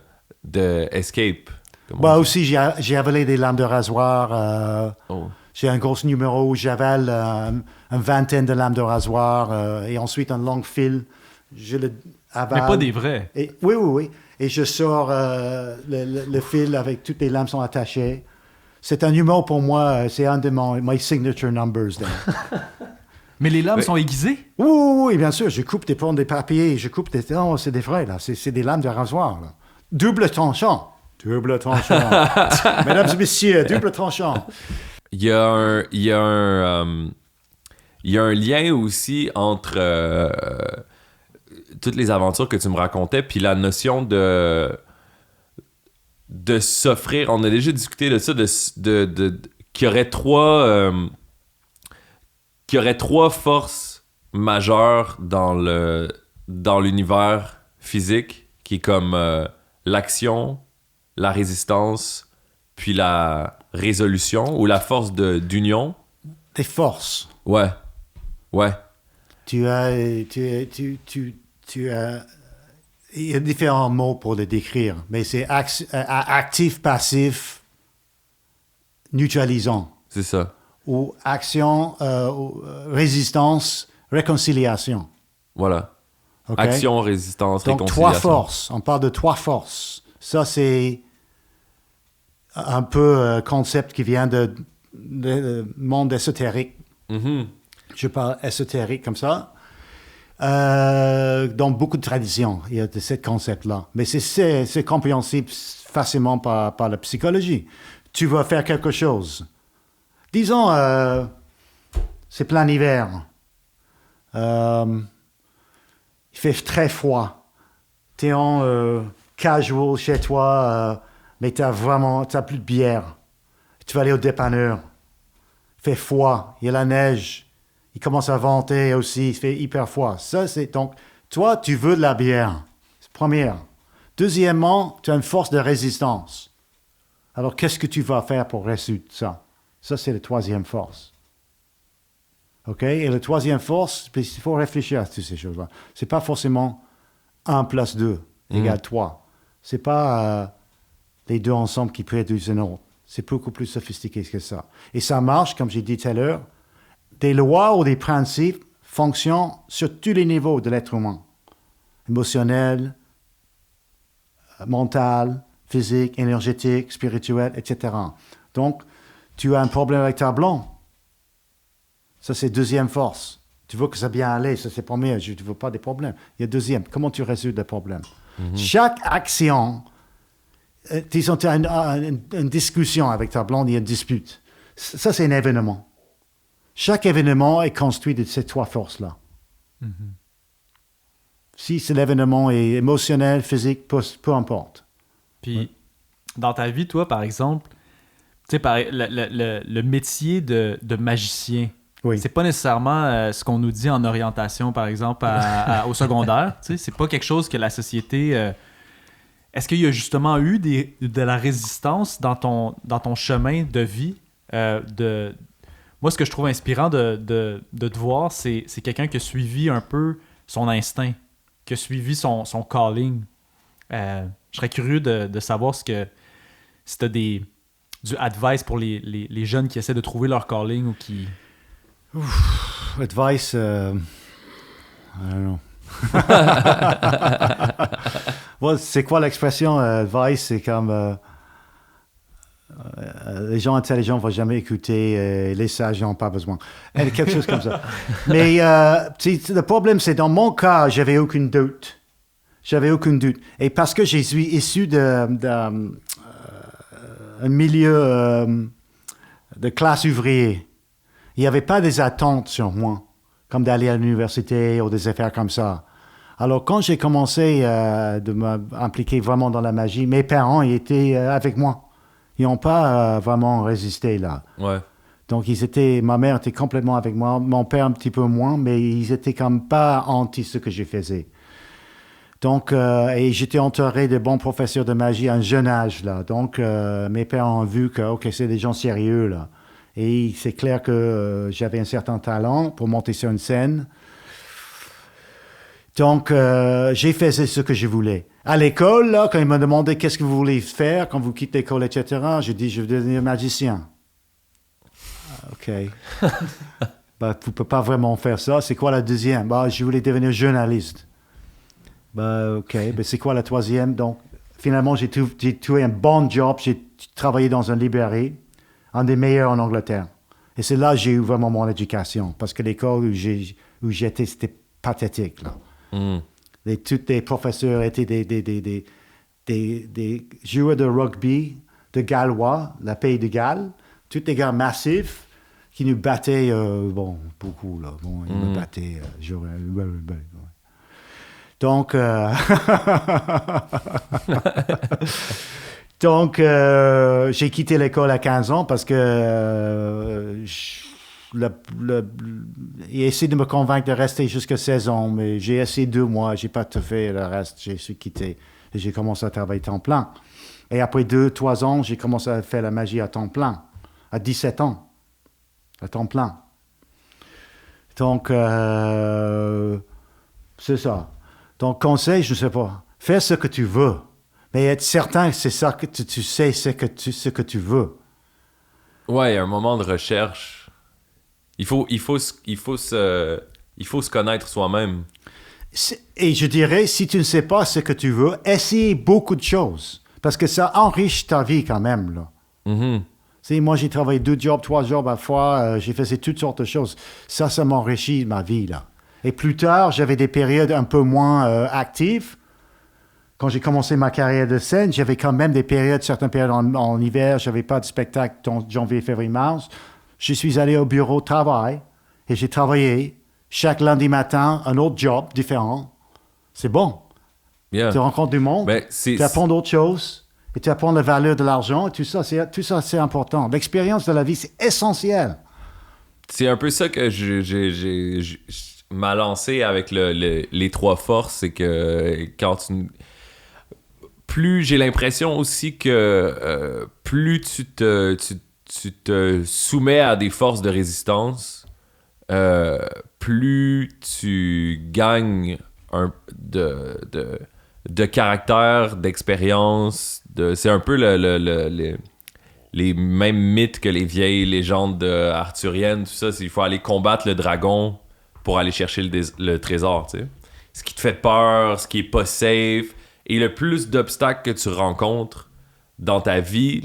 Escape. Comment Bah on dit? aussi, j'ai avalé des lames de rasoir. Oh. J'ai un gros numéro où j'avale une vingtaine de lames de rasoir et ensuite un long fil. Je le avale. Mais pas des vrais. Et, oui. Et je sors le fil avec toutes les lames sont attachées. C'est un numéro pour moi, c'est un de my signature numbers. Mais les lames Oui. sont aiguisées? Oui, bien sûr. Je coupe des pommes, des papiers, je coupe des... Non, c'est des vrais, là. C'est des lames de rasoir, là. Double tranchant. Double tranchant. Mesdames et messieurs, double tranchant. Il y a un lien aussi entre toutes les aventures que tu me racontais, puis la notion de s'offrir. On a déjà discuté de ça, qu'il y aurait trois forces majeures dans l'univers physique, qui est comme l'action, la résistance, puis la résolution, ou la force d'union. Des forces. Ouais. Tu as... Il y a différents mots pour le décrire, mais c'est actif, passif, neutralisant. C'est ça. ou action, résistance, réconciliation. Voilà. OK? Action, résistance, Donc, réconciliation. 3 forces. On parle de 3 forces. Ça, c'est un peu un concept qui vient de monde ésotérique. Mhm. Je parle ésotérique comme ça. Dans beaucoup de traditions, il y a de ce concept-là. Mais c'est compréhensible facilement par la psychologie. Tu vas faire quelque chose. Disons, c'est plein hiver. Il fait très froid. Tu es en casual chez toi, mais tu n'as plus de bière. Tu vas aller au dépanneur. Il fait froid, il y a la neige. Il commence à venter aussi, il fait hyper froid. Ça, c'est donc, toi, tu veux de la bière. C'est première. Deuxièmement, tu as une force de résistance. Alors, qu'est-ce que tu vas faire pour résoudre ça? Ça, c'est la troisième force. OK? Et la troisième force, il faut réfléchir à toutes ces choses-là. C'est pas forcément 1 + 2 égale 3. C'est pas les deux ensemble qui produisent un autre. C'est beaucoup plus sophistiqué que ça. Et ça marche, comme j'ai dit tout à l'heure, des lois ou des principes fonctionnent sur tous les niveaux de l'être humain. Émotionnel, mental, physique, énergétique, spirituel, etc. Donc, tu as un problème avec ta blonde. Ça, c'est deuxième force. Tu veux que ça bien aller, ça c'est première. Tu ne veux pas des problèmes. Il y a deuxième. Comment tu résous le problème? Chaque action, disons, tu as une discussion avec ta blonde, il y a une dispute. Ça, c'est un événement. Chaque événement est construit de ces 3 forces-là. Si l'événement est émotionnel, physique, peu importe. Puis, dans ta vie, toi, par exemple, tu sais, le métier de magicien, c'est pas nécessairement ce qu'on nous dit en orientation, par exemple, au secondaire. Tu sais, c'est pas quelque chose que la société... Est-ce qu'il y a justement eu de la résistance dans ton chemin de vie? Moi, ce que je trouve inspirant de te voir, c'est quelqu'un qui a suivi un peu son instinct, qui a suivi son calling. Je serais curieux de savoir si tu as du advice pour les jeunes qui essaient de trouver leur calling ou qui... Advice, I don't know. C'est quoi l'expression advice? C'est comme... les gens intelligents ne vont jamais écouter, les sages n'ont pas besoin. Quelque chose comme ça. Mais le problème, c'est dans mon cas, j'avais aucun doute. Et parce que je suis issu d'un milieu de classe ouvrière, il n'y avait pas des attentes sur moi, comme d'aller à l'université ou des affaires comme ça. Alors, quand j'ai commencé de m'impliquer vraiment dans la magie, mes parents ils étaient avec moi. Ils n'ont pas vraiment résisté là. Ouais. Donc, ma mère était complètement avec moi, mon père un petit peu moins, mais ils étaient comme pas anti ce que je faisais. Donc, et j'étais entouré de bons professeurs de magie à un jeune âge là. Donc, mes parents ont vu que, OK, c'est des gens sérieux là. Et c'est clair que j'avais un certain talent pour monter sur une scène. Donc, j'ai fait ce que je voulais. À l'école, là, quand ils me demandaient qu'est-ce que vous voulez faire quand vous quittez l'école, etc., j'ai dit, je veux devenir magicien. OK. Vous ne pouvez pas vraiment faire ça. C'est quoi la deuxième? Je voulais devenir journaliste. OK. C'est quoi la troisième? Donc, finalement, j'ai trouvé un bon job. J'ai travaillé dans une librairie, un des meilleurs en Angleterre. Et c'est là que j'ai eu vraiment mon éducation. Parce que l'école où j'étais, c'était pathétique, là. Tous les professeurs étaient des joueurs de rugby de Gallois, la pays de Galles. Tous des gars massifs qui nous battaient, beaucoup, là. Bon, ils me battaient. Donc, j'ai quitté l'école à 15 ans parce que il a essayé de me convaincre de rester jusqu'à 16 ans, mais j'ai essayé 2 mois, j'ai pas tout fait le reste, j'ai su quitter. Et j'ai commencé à travailler à temps plein. Et après 2-3 ans, j'ai commencé à faire la magie à temps plein, à 17 ans, à temps plein. Donc, c'est ça. Donc, conseil, je ne sais pas, fais ce que tu veux, mais être certain que c'est ça que tu sais ce que tu veux. Ouais, il y a un moment de recherche. Il faut se connaître soi-même. Et je dirais, si tu ne sais pas ce que tu veux, essaye beaucoup de choses. Parce que ça enrichit ta vie quand même, là. Mm-hmm. Moi, j'ai travaillé 2 jobs, 3 jobs à la fois. J'ai fait toutes sortes de choses. Ça m'enrichit ma vie, là. Et plus tard, j'avais des périodes un peu moins actives. Quand j'ai commencé ma carrière de scène, j'avais quand même certaines périodes en hiver. Je n'avais pas de spectacle en janvier, février, mars. Je suis allé au bureau de travail et j'ai travaillé chaque lundi matin un autre job différent. C'est bon. Yeah. Tu rencontres du monde, tu apprends d'autres choses et tu apprends la valeur de l'argent. Et tout ça, c'est important. L'expérience de la vie, c'est essentiel. C'est un peu ça que je m'a lancé avec les 3 forces. C'est que plus j'ai l'impression aussi que plus tu te soumets à des forces de résistance, plus tu gagnes de caractère, d'expérience. C'est un peu les mêmes mythes que les vieilles légendes arthuriennes, tout ça. Il faut aller combattre le dragon pour aller chercher le trésor, tu sais. Ce qui te fait peur, ce qui est pas safe, et le plus d'obstacles que tu rencontres dans ta vie,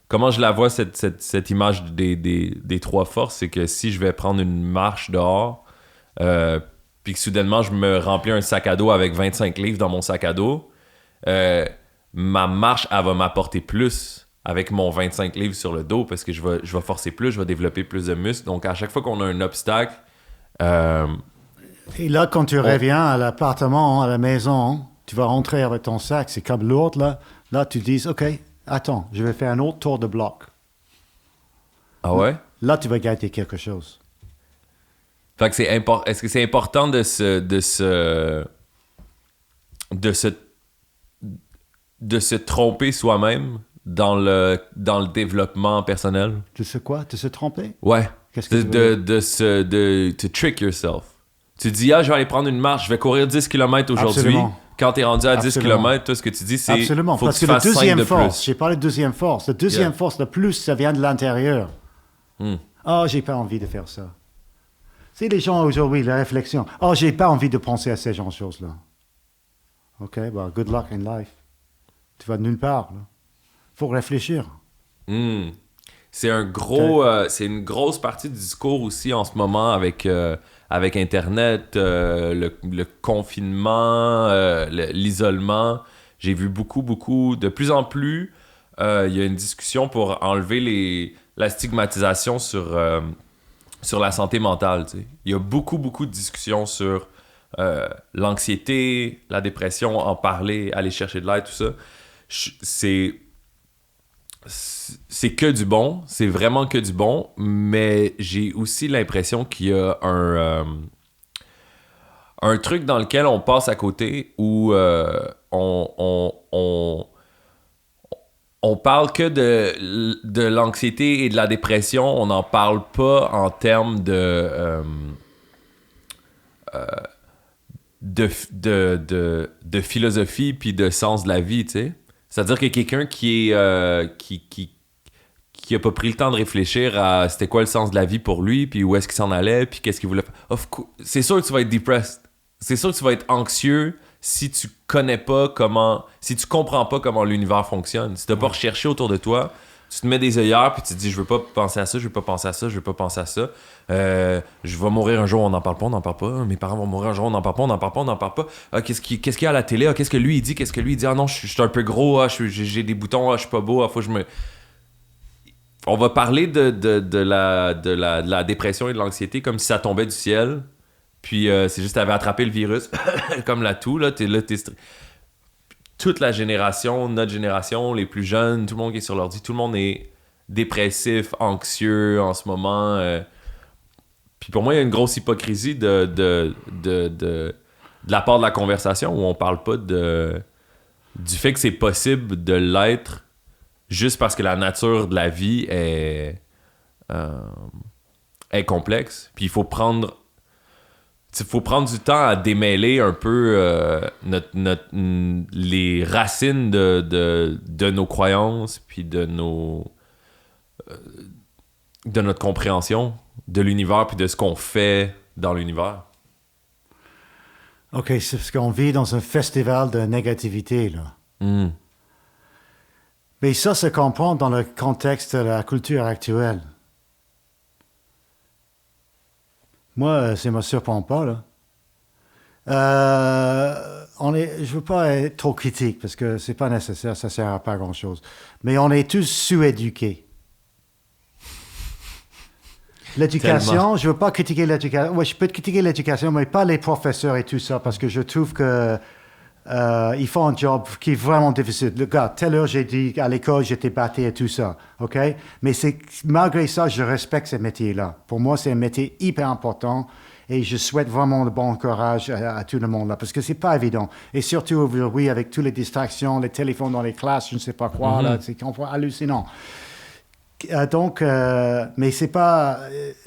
comment je la vois, cette image des 3 forces, c'est que si je vais prendre une marche dehors, puis que soudainement je me remplis un sac à dos avec 25 livres dans mon sac à dos, ma marche, elle va m'apporter plus avec mon 25 livres sur le dos, parce que je vais forcer plus, je vais développer plus de muscles. Donc à chaque fois qu'on a un obstacle... Et là, quand tu reviens à l'appartement, à la maison, tu vas rentrer avec ton sac, c'est comme l'autre, là. Là, tu dis, OK, attends, je vais faire un autre tour de bloc. Ah ouais? Là, tu vas gagner quelque chose. Fait que est-ce que c'est important de se tromper soi-même dans le développement personnel? De se quoi? De se tromper? Ouais. Qu'est-ce que tu veux dire? To trick yourself. Tu dis, je vais aller prendre une marche, je vais courir 10 km aujourd'hui. Absolument. Quand t'es rendu à 10 Absolument. km, toi, ce que tu dis, c'est Absolument, faut parce que que tu la fasses 5 deuxième de force, plus. j'ai parlé de deuxième force. La deuxième force, le plus, ça vient de l'intérieur. J'ai pas envie de faire ça. C'est les gens aujourd'hui, la réflexion. J'ai pas envie de penser à ces choses-là. OK, good luck in life. Tu vas de nulle part. Faut réfléchir. C'est c'est une grosse partie du discours aussi en ce moment avec Internet, le confinement, l'isolement. J'ai vu beaucoup, de plus en plus, il y a une discussion pour enlever la stigmatisation sur la santé mentale. Tu sais. Il y a beaucoup de discussions sur l'anxiété, la dépression, en parler, aller chercher de l'aide, tout ça. C'est que du bon, c'est vraiment que du bon, mais j'ai aussi l'impression qu'il y a un truc dans lequel on passe à côté où on parle que de l'anxiété et de la dépression, on n'en parle pas en termes de philosophie puis de sens de la vie, tu sais. C'est-à-dire que quelqu'un qui a pas pris le temps de réfléchir à c'était quoi le sens de la vie pour lui, puis où est-ce qu'il s'en allait, puis qu'est-ce qu'il voulait faire. C'est sûr que tu vas être depressed. C'est sûr que tu vas être anxieux si tu comprends pas comment l'univers fonctionne. Si t'as pas recherché autour de toi, tu te mets des œillères puis tu te dis je veux pas penser à ça, je veux pas penser à ça, je veux pas penser à ça. Je vais mourir un jour, on n'en parle pas. Mes parents vont mourir un jour, on n'en parle pas. Qu'est-ce qu'il y a à la télé? Qu'est-ce que lui il dit? Ah non, je suis un peu gros, j'ai des boutons, je suis pas beau, faut que je me... On va parler de la dépression et de l'anxiété comme si ça tombait du ciel. Puis c'est juste t'avais attrapé le virus comme la toux, là, t'es toute la génération, notre génération, les plus jeunes, tout le monde qui est sur l'ordi, tout le monde est dépressif, anxieux en ce moment. Puis pour moi, il y a une grosse hypocrisie de la part de la conversation où on parle pas du fait que c'est possible de l'être juste parce que la nature de la vie est complexe. Puis il faut prendre du temps à démêler un peu les racines de nos croyances puis de notre compréhension. de l'univers puis de ce qu'on fait dans l'univers. OK, c'est parce qu'on vit dans un festival de négativité, là. Mais ça se comprend dans le contexte de la culture actuelle. Moi, ça ne me surprend pas, là. Je ne veux pas être trop critique parce que c'est pas nécessaire, ça ne sert à pas grand-chose. Mais on est tous sous-éduqués. L'éducation, Tellement. je ne veux pas critiquer l'éducation. Oui, je peux critiquer l'éducation, mais pas les professeurs et tout ça, parce que je trouve que ils font un job qui est vraiment difficile. Le gars, telle heure, j'ai dit à l'école, j'étais battu et tout ça, OK? Mais malgré ça, je respecte ce métier-là. Pour moi, c'est un métier hyper important et je souhaite vraiment le bon courage à tout le monde là, parce que c'est pas évident. Et surtout aujourd'hui, avec toutes les distractions, les téléphones dans les classes, je ne sais pas quoi, là, c'est hallucinant. Mais c'est pas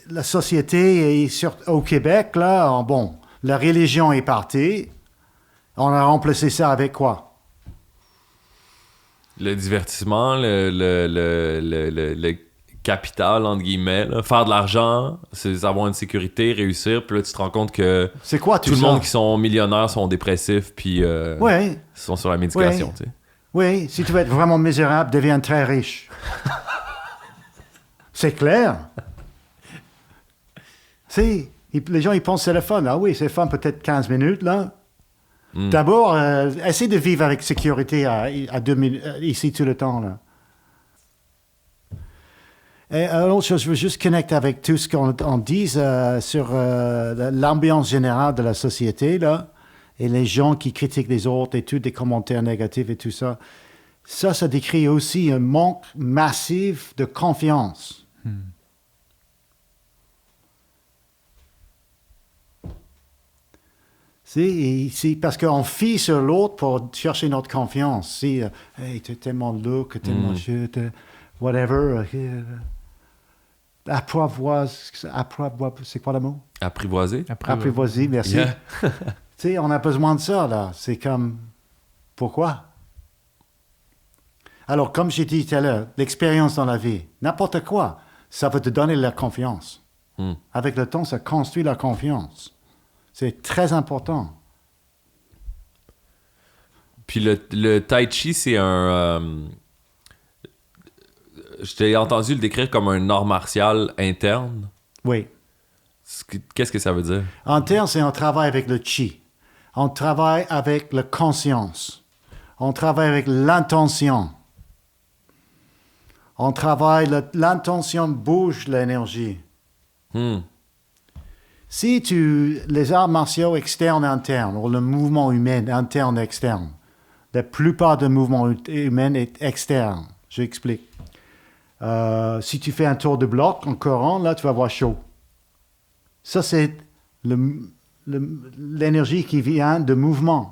la société au Québec là. Bon, la religion est partie. On a remplacé ça avec quoi? Le divertissement, le capital, entre guillemets. Là. Faire de l'argent, c'est avoir une sécurité, réussir. Puis là, tu te rends compte que c'est quoi, tout le monde qui sont millionnaires sont dépressifs puis ouais. sont sur la médication. Ouais. Tu sais. Oui, si tu veux être vraiment misérable, deviens très riche. C'est clair. Les gens, ils pensent que c'est le fun. Ah oui, c'est le fun peut-être 15 minutes, là. D'abord, essaie de vivre avec sécurité à 2 minutes, ici tout le temps, là. Et autre chose, je veux juste connecter avec tout ce qu'on dit sur l'ambiance générale de la société, là, et les gens qui critiquent les autres et tout, des commentaires négatifs et tout ça. Ça décrit aussi un manque massif de confiance. C'est parce qu'on fie sur l'autre pour chercher notre confiance. Hey, t'es tellement look, tellement chute, whatever. Apprivoise, c'est quoi le mot? Apprivoiser. Apprivoiser, merci. Yeah. On a besoin de ça, là. C'est comme, pourquoi? Alors, comme j'ai dit tout à l'heure, l'expérience dans la vie, n'importe quoi, ça va te donner la confiance. Avec le temps, ça construit la confiance. C'est très important. Puis le tai chi, c'est un... je t'ai entendu le décrire comme un art martial interne. Oui. Qu'est-ce que ça veut dire? Interne, c'est on travaille avec le chi. On travaille avec la conscience. On travaille avec l'intention. On travaille, l'intention bouge l'énergie. Si les arts martiaux externes et internes, ou le mouvement humain interne et externe, la plupart des mouvements humains est externe. J'explique. Si tu fais un tour de bloc en courant, là, tu vas avoir chaud. Ça, c'est l'énergie qui vient de mouvement.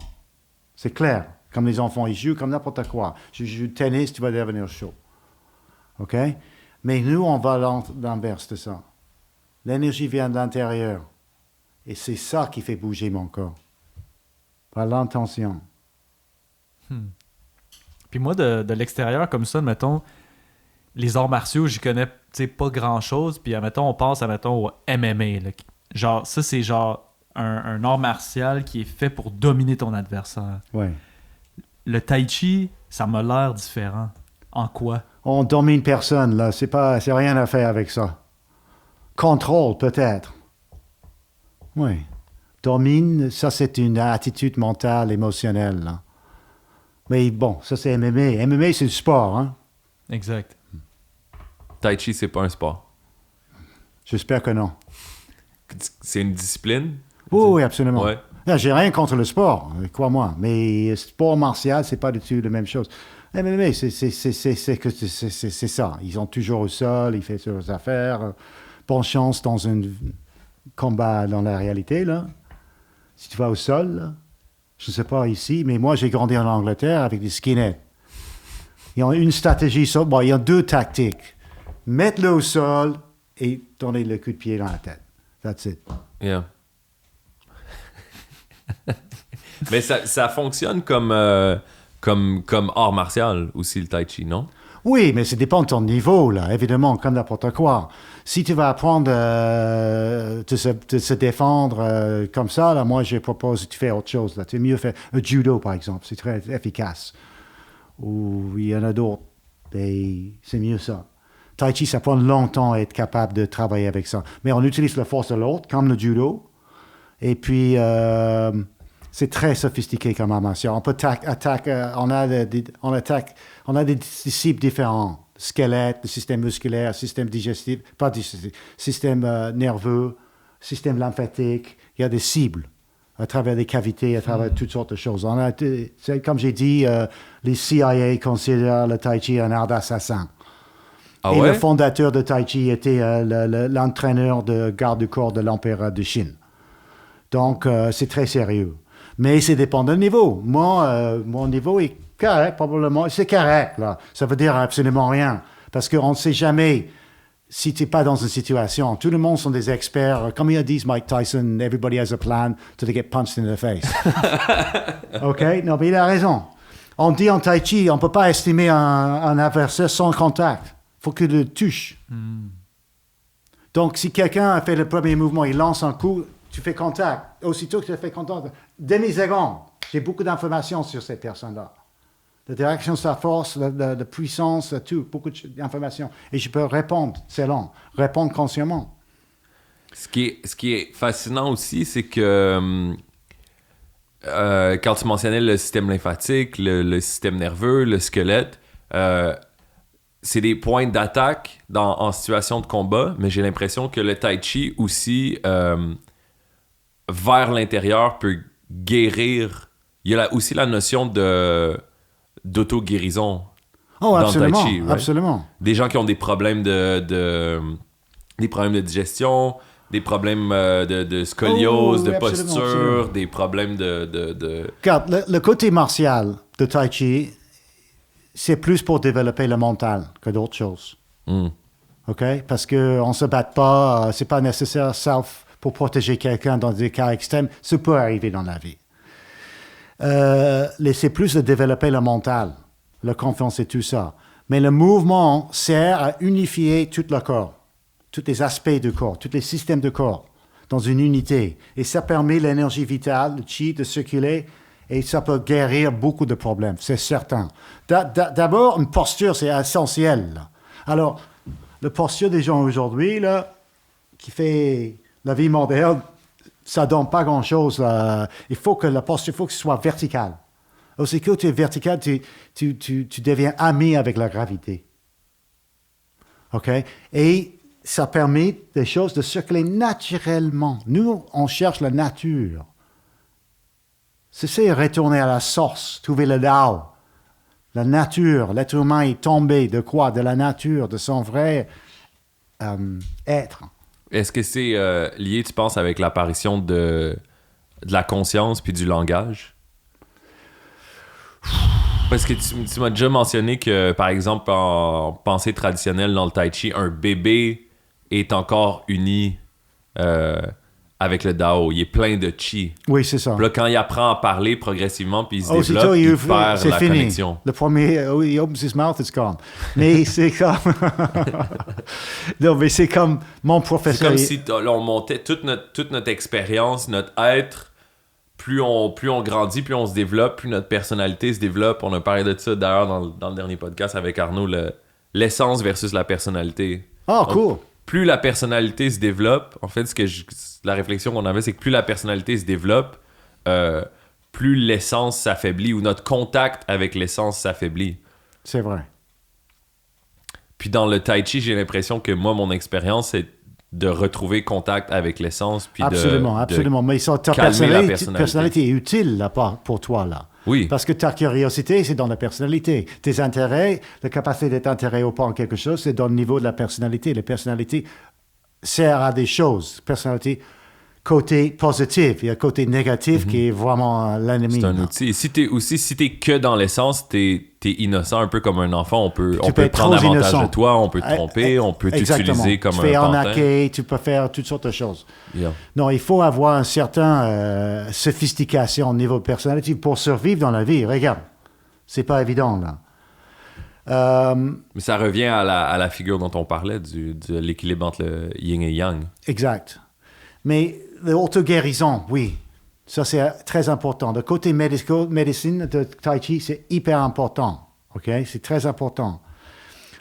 C'est clair. Comme les enfants, ils jouent comme n'importe quoi. Je joue tennis, tu vas devenir chaud. OK? Mais nous, on va l'inverse de ça. L'énergie vient de l'intérieur. Et c'est ça qui fait bouger mon corps. Par l'intention. Puis moi, de l'extérieur, comme ça, mettons, les arts martiaux, j'y connais pas grand-chose. Puis, mettons, on passe, mettons, au MMA. Là. Genre, ça, c'est genre un art martial qui est fait pour dominer ton adversaire. Ouais. Le tai chi, ça m'a l'air différent. En quoi? On domine personne, là. C'est rien à faire avec ça. Contrôle, peut-être. Oui. Domine, ça, c'est une attitude mentale, émotionnelle, là. Mais bon, ça, c'est MMA. MMA, c'est du sport, hein? Exact. Tai chi, c'est pas un sport. J'espère que non. C'est une discipline? Oui, absolument. Ouais. Non, j'ai rien contre le sport, crois-moi. Mais sport martial, c'est pas du tout la même chose. MMA, c'est ça. Ils sont toujours au sol, ils font leurs affaires. Bonne chance dans un combat dans la réalité, là. Si tu vas au sol, là, je ne sais pas ici, mais moi, j'ai grandi en Angleterre avec des skinheads. Ils ont une stratégie, ils ont deux tactiques. Mettre-le au sol et donner le coup de pied dans la tête. That's it. Yeah. Mais ça fonctionne comme art martial aussi, le tai chi, non? Oui, mais ça dépend de ton niveau, là, évidemment, comme n'importe quoi. Si tu vas apprendre de se défendre comme ça, là, moi, je propose que tu fais autre chose. Tu es mieux faire un judo, par exemple. C'est très efficace. Ou il y en a d'autres. Et c'est mieux ça. Tai Chi, ça prend longtemps à être capable de travailler avec ça. Mais on utilise la force de l'autre, comme le judo. Et puis, c'est très sophistiqué comme armation. On peut on a des disciples différents. Squelette, le système musculaire, le système digestif, pas digestif, système nerveux, système lymphatique. Il y a des cibles à travers des cavités, à travers toutes sortes de choses. Comme j'ai dit, les CIA considèrent le Tai Chi un art d'assassin. Ah Et ouais? le fondateur de Tai Chi était l'entraîneur de garde du corps de l'empereur de Chine. Donc, c'est très sérieux. Mais c'est dépend du niveau. Moi, mon niveau est correct, probablement. C'est correct, là. Ça veut dire absolument rien. Parce qu'on ne sait jamais si tu n'es pas dans une situation. Tout le monde sont des experts. Comme il a dit Mike Tyson, everybody has a plan till they get punched in the face. OK? Non, mais il a raison. On dit en Tai Chi, on ne peut pas estimer un adversaire sans contact. Il faut qu'il le touche. Donc, si quelqu'un a fait le premier mouvement, il lance un coup, tu fais contact. Aussitôt que tu fais contact, demi-seconde, j'ai beaucoup d'informations sur cette personne-là. La direction de sa force, la puissance, tout, beaucoup d'informations. Et je peux répondre, c'est long, répondre consciemment. Ce qui est fascinant aussi, c'est que quand tu mentionnais le système lymphatique, le système nerveux, le squelette, c'est des points d'attaque en situation de combat, mais j'ai l'impression que le Tai Chi aussi, vers l'intérieur, peut guérir. Il y a aussi la notion d'auto-guérison Oh, dans absolument, le Tai Chi. Right? absolument. Des gens qui ont des problèmes des problèmes de digestion, des problèmes de scoliose, Oh, de oui, posture, absolument. des problèmes de... Regarde, le côté martial de Tai Chi, c'est plus pour développer le mental que d'autres choses. OK? Parce qu'on ne se bat pas, c'est pas nécessaire, sauf pour protéger quelqu'un dans des cas extrêmes. Ça peut arriver dans la vie. C'est plus de développer le mental, la confiance et tout ça. Mais le mouvement sert à unifier tout le corps, tous les aspects du corps, tous les systèmes du corps dans une unité. Et ça permet l'énergie vitale, le chi, de circuler et ça peut guérir beaucoup de problèmes, c'est certain. D'abord, une posture, c'est essentiel. Là. Alors, la posture des gens aujourd'hui, là, qui fait la vie moderne, ça ne donne pas grand-chose. Là. Il faut que la posture, il faut que ce soit vertical. Aussi que tu es vertical, tu deviens ami avec la gravité. OK? Et ça permet des choses de circuler naturellement. Nous, on cherche la nature. C'est retourner à la source, trouver le Tao. La nature, l'être humain est tombé de quoi? De la nature, de son vrai être. Est-ce que c'est lié, tu penses, avec l'apparition de la conscience puis du langage? Parce que tu m'as déjà mentionné que, par exemple, en pensée traditionnelle dans le Tai Chi, un bébé est encore uni avec le Dao. Il est plein de chi. Oui, c'est ça. Puis là, quand il apprend à parler progressivement puis il se Aussitôt, développe, il perd c'est la fini. connexion. Le premier, il opens his mouth, it's gone. Mais c'est comme... non, mais c'est comme mon C'est professeur... comme si là, on montait toute notre expérience, notre être. Plus on grandit, plus on se développe, plus notre personnalité se développe. On a parlé de ça d'ailleurs dans le dernier podcast avec Arnaud, l'essence versus la personnalité. Ah, Donc, cool. plus la personnalité se développe, en fait, la réflexion qu'on avait, c'est que plus la personnalité se développe, plus l'essence s'affaiblit ou notre contact avec l'essence s'affaiblit. C'est vrai. Puis dans le Tai Chi, j'ai l'impression que moi, mon expérience, c'est de retrouver contact avec l'essence. Puis Absolument, absolument. Mais ça, ta calmer la personnalité est utile là, pour toi, là. Oui. Parce que ta curiosité, c'est dans la personnalité. Tes intérêts, la capacité d'être intéressé ou pas en quelque chose, c'est dans le niveau de la personnalité. La personnalité sert à des choses. Personnalité, côté positif. Il y a le côté négatif qui est vraiment l'ennemi. C'est un là. outil. Et si t'es que dans l'essence, t'es innocent, un peu comme un enfant. On peut peux être prendre trop avantage innocent. de toi, on peut te tromper, on peut Exactement. t'utiliser comme tu un fais pantin. arnaquer, tu peux faire toutes sortes de choses. Yeah. Non, il faut avoir un certain sophistication au niveau de personnalité pour survivre dans la vie. Regarde, c'est pas évident, là. Mais ça revient à la figure dont on parlait, de l'équilibre entre le yin et yang. Exact. Mais l'auto-guérison, oui, ça c'est très important. Le côté médecine de Tai Chi, c'est hyper important. OK? C'est très important.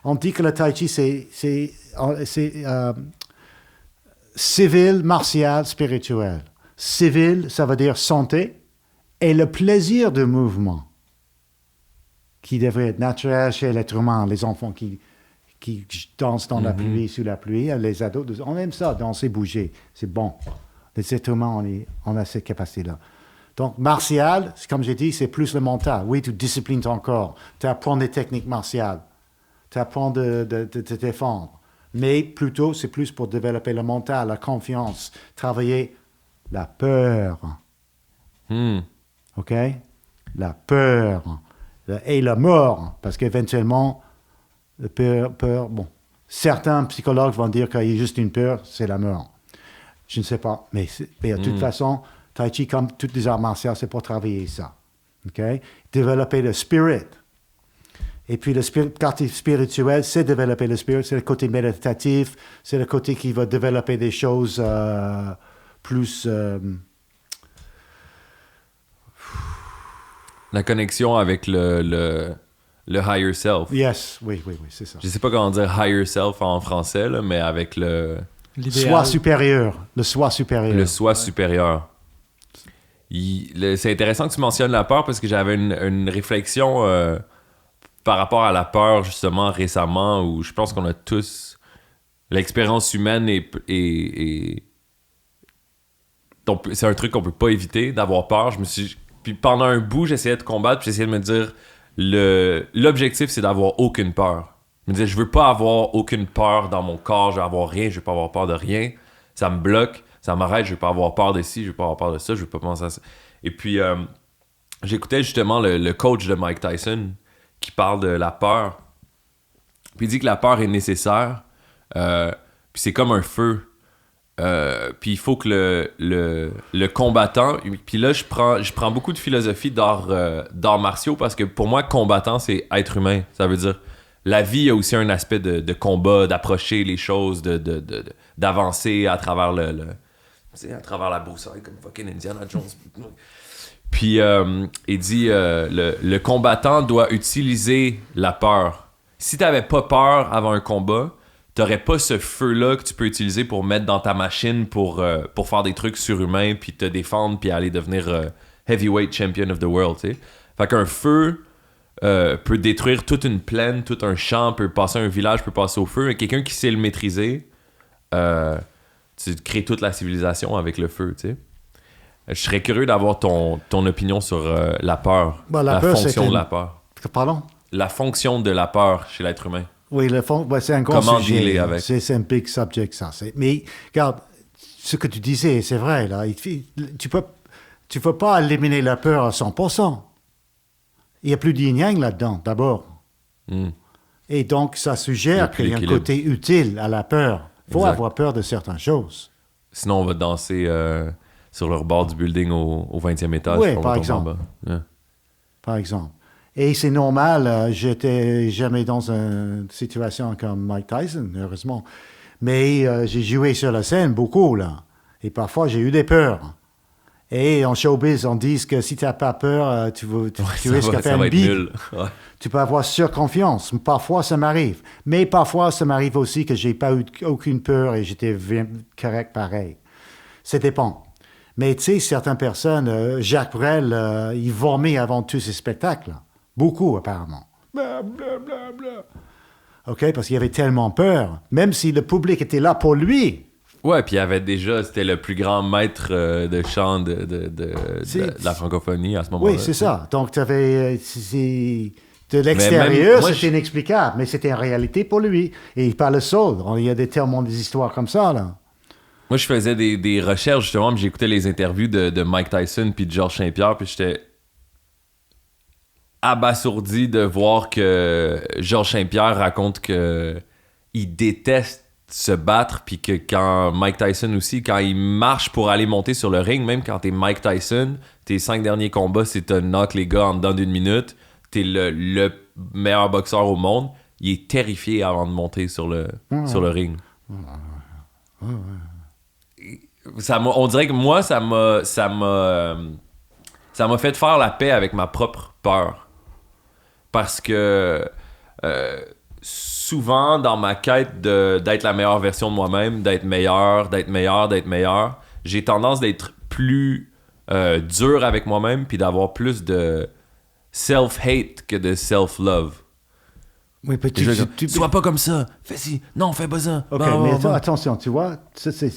On dit que le Tai Chi, c'est civil, martial, spirituel. Civil, ça veut dire santé et le plaisir du mouvement qui devrait être naturel chez l'être humain, les enfants qui dansent dans la pluie, sous la pluie, les ados, on aime ça, danser, bouger, c'est bon. Les êtres humains, on a cette capacité-là. Donc, martial, comme j'ai dit, c'est plus le mental. Oui, tu disciplines ton corps, tu apprends des techniques martiales, tu apprends de te défendre. Mais plutôt, c'est plus pour développer le mental, la confiance, travailler la peur. OK? La peur. Et la mort, parce qu'éventuellement, la peur, bon, certains psychologues vont dire qu'il y a juste une peur, c'est la mort. Je ne sais pas, mais de toute façon, Tai Chi, comme toutes les arts martiaux, c'est pour travailler ça. OK? Développer le spirit. Et puis, le côté spirituel, c'est développer le spirit, c'est le côté méditatif, c'est le côté qui va développer des choses plus... La connexion avec le higher self. Yes, oui, c'est ça. Je sais pas comment dire higher self en français, là, mais avec le... Soi supérieur. Le soi supérieur. Le soi supérieur. C'est intéressant que tu mentionnes la peur parce que j'avais une réflexion par rapport à la peur, justement, récemment, où je pense qu'on a tous... L'expérience humaine donc, c'est un truc qu'on peut pas éviter, d'avoir peur. Puis pendant un bout, j'essayais de combattre, puis j'essayais de me dire l'objectif, c'est d'avoir aucune peur. Je me disais, je veux pas avoir aucune peur dans mon corps, je veux avoir rien, je veux pas avoir peur de rien. Ça me bloque, ça m'arrête, je veux pas avoir peur de ci, je veux pas avoir peur de ça, je veux pas penser à ça. Et puis, j'écoutais justement le coach de Mike Tyson qui parle de la peur. Puis il dit que la peur est nécessaire, puis c'est comme un feu. Puis il faut que le combattant, puis là je prends beaucoup de philosophie d'arts martiaux parce que pour moi combattant c'est être humain, ça veut dire la vie a aussi un aspect de combat, d'approcher les choses, d'avancer à travers à travers la boussole comme fucking Indiana Jones. Puis il dit le combattant doit utiliser la peur. Si t'avais pas peur avant un combat, t'aurais pas ce feu-là que tu peux utiliser pour mettre dans ta machine pour faire des trucs surhumains, puis te défendre, puis aller devenir heavyweight champion of the world, tu sais. Fait qu'un feu peut détruire toute une plaine, tout un champ, peut passer un village, peut passer au feu. Et quelqu'un qui sait le maîtriser, tu crées toute la civilisation avec le feu, tu sais. Je serais curieux d'avoir ton opinion sur la peur, la fonction de la peur. Pardon? La fonction de la peur chez l'être humain. Oui, c'est un gros Comment sujet. dealer avec? C'est un big subject, ça. Mais, regarde, ce que tu disais, c'est vrai, là. Tu peux pas éliminer la peur à 100%. Il n'y a plus de yin-yang là-dedans, d'abord. Et donc, ça suggère qu'il y a un côté utile à la peur. Il faut avoir peur de certaines choses. Sinon, on va danser sur le rebord du building au 20e étage. Oui, par exemple. Par exemple. Et c'est normal, j'étais jamais dans une situation comme Mike Tyson, heureusement. Mais j'ai joué sur la scène beaucoup, là. Et parfois, j'ai eu des peurs. Et en showbiz, on dit que si tu n'as pas peur, tu risques de faire une bide. Ouais. Tu peux avoir surconfiance. Parfois, ça m'arrive. Mais parfois, ça m'arrive aussi que j'ai pas eu aucune peur et j'étais correct pareil. Ça dépend. Mais tu sais, certaines personnes, Jacques Brel, il vomit avant tous ses spectacles, là. Beaucoup, apparemment. Bla, bla, bla, bla. OK, parce qu'il avait tellement peur. Même si le public était là pour lui. Ouais, puis il y avait déjà... C'était le plus grand maître de chant de la francophonie à ce moment-là. Oui, c'est ça. Donc, tu avais... de l'extérieur, c'était inexplicable. Mais c'était en réalité pour lui. Et il parle seul. Il y a tellement des histoires comme ça, là. Moi, je faisais des recherches, justement, puis j'écoutais les interviews de Mike Tyson puis de Georges Saint-Pierre, puis j'étais abasourdi de voir que Georges Saint-Pierre raconte que il déteste se battre, puis que quand Mike Tyson aussi, quand il marche pour aller monter sur le ring, même quand t'es Mike Tyson, tes 5 derniers combats, c'est te knock les gars en dedans d'1 minute, t'es le meilleur boxeur au monde, il est terrifié avant de monter sur le ring. On dirait que moi, ça m'a fait faire la paix avec ma propre peur. Parce que souvent, dans ma quête d'être la meilleure version de moi-même, d'être meilleur, j'ai tendance d'être plus dur avec moi-même puis d'avoir plus de self-hate que de self-love. Oui, Sois pas comme ça, fais-ci, non, fais pas ça. Ok, mais attention, tu vois,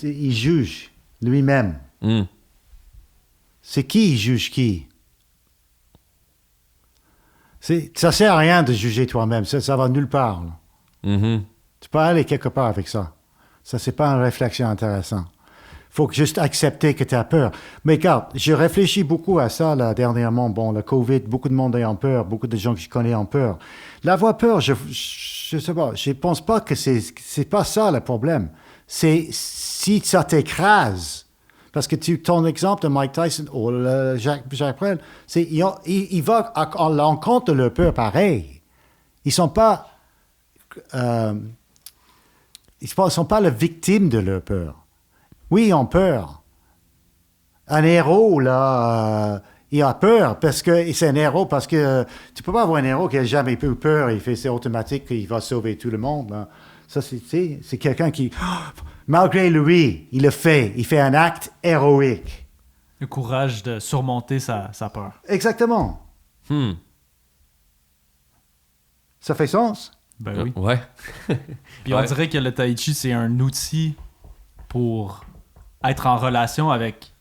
il juge lui-même. C'est qui il juge qui? Ça sert à rien de juger toi-même, ça va nulle part. Tu peux aller quelque part avec ça. Ça, c'est pas une réflexion intéressante. Faut juste accepter que tu as peur. Mais regarde, je réfléchis beaucoup à ça là, dernièrement. Bon, le COVID, beaucoup de monde ayant peur, beaucoup de gens que je connais ont peur. L'avoir peur, je sais pas, je pense pas que c'est pas ça le problème. C'est si ça t'écrase. Parce que ton exemple de Mike Tyson ou Jacques Brel, il va à l'encontre de leur peur pareil. Ils sont pas les victimes de leur peur. Oui, ils ont peur. Un héros, là, il a peur parce que c'est un héros, parce que tu peux pas avoir un héros qui a jamais eu peur, il fait c'est automatique qu'il va sauver tout le monde. Là. Ça, c'est quelqu'un qui, malgré lui, il le fait. Il fait un acte héroïque. Le courage de surmonter sa peur. Exactement. Ça fait sens? Ben oui. Ouais. Puis on dirait que le tai chi, c'est un outil pour être en relation avec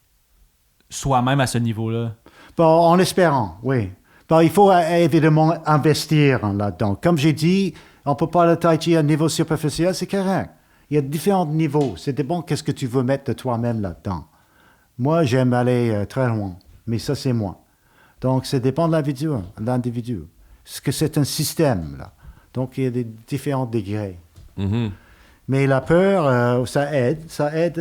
soi-même à ce niveau-là. Bon, en espérant, oui. Bon, il faut évidemment investir là-dedans. Comme j'ai dit, on ne peut pas le tai chi à un niveau superficiel, c'est correct. Il y a différents niveaux. C'est bon, qu'est-ce que tu veux mettre de toi-même là-dedans. Moi, j'aime aller très loin, mais ça, c'est moi. Donc, ça dépend de l'individu. Parce que c'est un système, là. Donc, il y a des différents degrés. Mais la peur, ça aide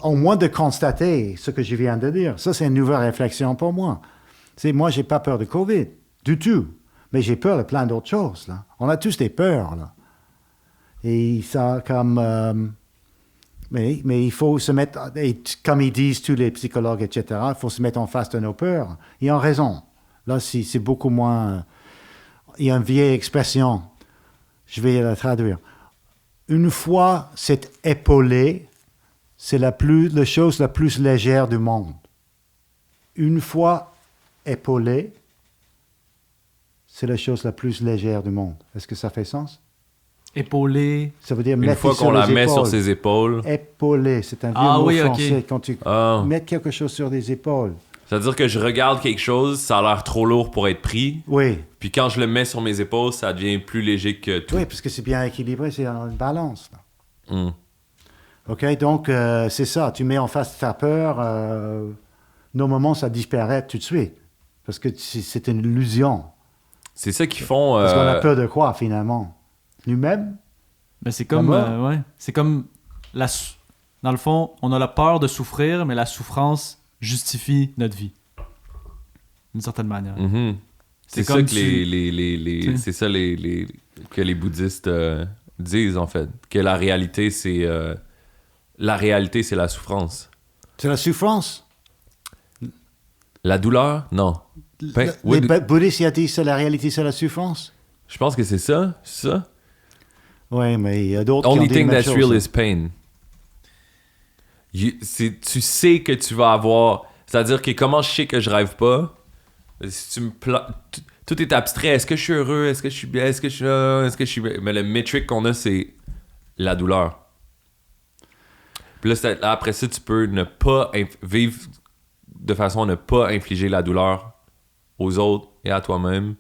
au moins de constater ce que je viens de dire. Ça, c'est une nouvelle réflexion pour moi. Moi, j'ai pas peur de COVID, du tout. Mais j'ai peur de plein d'autres choses, là. On a tous des peurs, là. Et ça, comme... mais il faut se mettre... Et comme ils disent tous les psychologues, etc., il faut se mettre en face de nos peurs. Ils ont raison. Là, c'est beaucoup moins... il y a une vieille expression, je vais la traduire. Une fois c'est épaulé, c'est la chose la plus légère du monde. Une fois épaulé, c'est la chose la plus légère du monde. Est-ce que ça fait sens? Épaulé. Ça veut dire une fois qu'on la met sur ses épaules. Épaulé, c'est un vieux mot français. Okay. Quand tu mets quelque chose sur des épaules. C'est-à-dire que je regarde quelque chose, ça a l'air trop lourd pour être pris. Oui. Puis quand je le mets sur mes épaules, ça devient plus léger que tout. Oui, parce que c'est bien équilibré, c'est en balance. Là. OK, donc c'est ça. Tu mets en face ta peur, normalement, ça disparaît tout de suite. Parce que c'est une illusion. C'est ça qu'ils font... Parce qu'on a peur de quoi, finalement? Nous-mêmes? Mais c'est comme... ouais. C'est comme... Dans le fond, on a la peur de souffrir, mais la souffrance justifie notre vie. D'une certaine manière. C'est ça que c'est ça que les bouddhistes disent, en fait. Que la réalité, c'est... la réalité, c'est la souffrance. C'est la souffrance? La douleur? Non. Les bouddhistes, ils disent que la réalité, c'est la souffrance? Je pense que c'est ça. C'est ça? Oui, mais il y a d'autres qui ont Only dit thing la même that's chose. real is pain. Tu sais que tu vas avoir... C'est-à-dire que comment je sais que je rêve pas? Si tu me tout est abstrait. Est-ce que je suis heureux? Est-ce que je suis bien? Est-ce que je suis là? Est-ce que je suis... Mais le métrique qu'on a, c'est la douleur. Puis là, après ça, tu peux ne pas vivre de façon à ne pas infliger la douleur aux autres et à toi-même.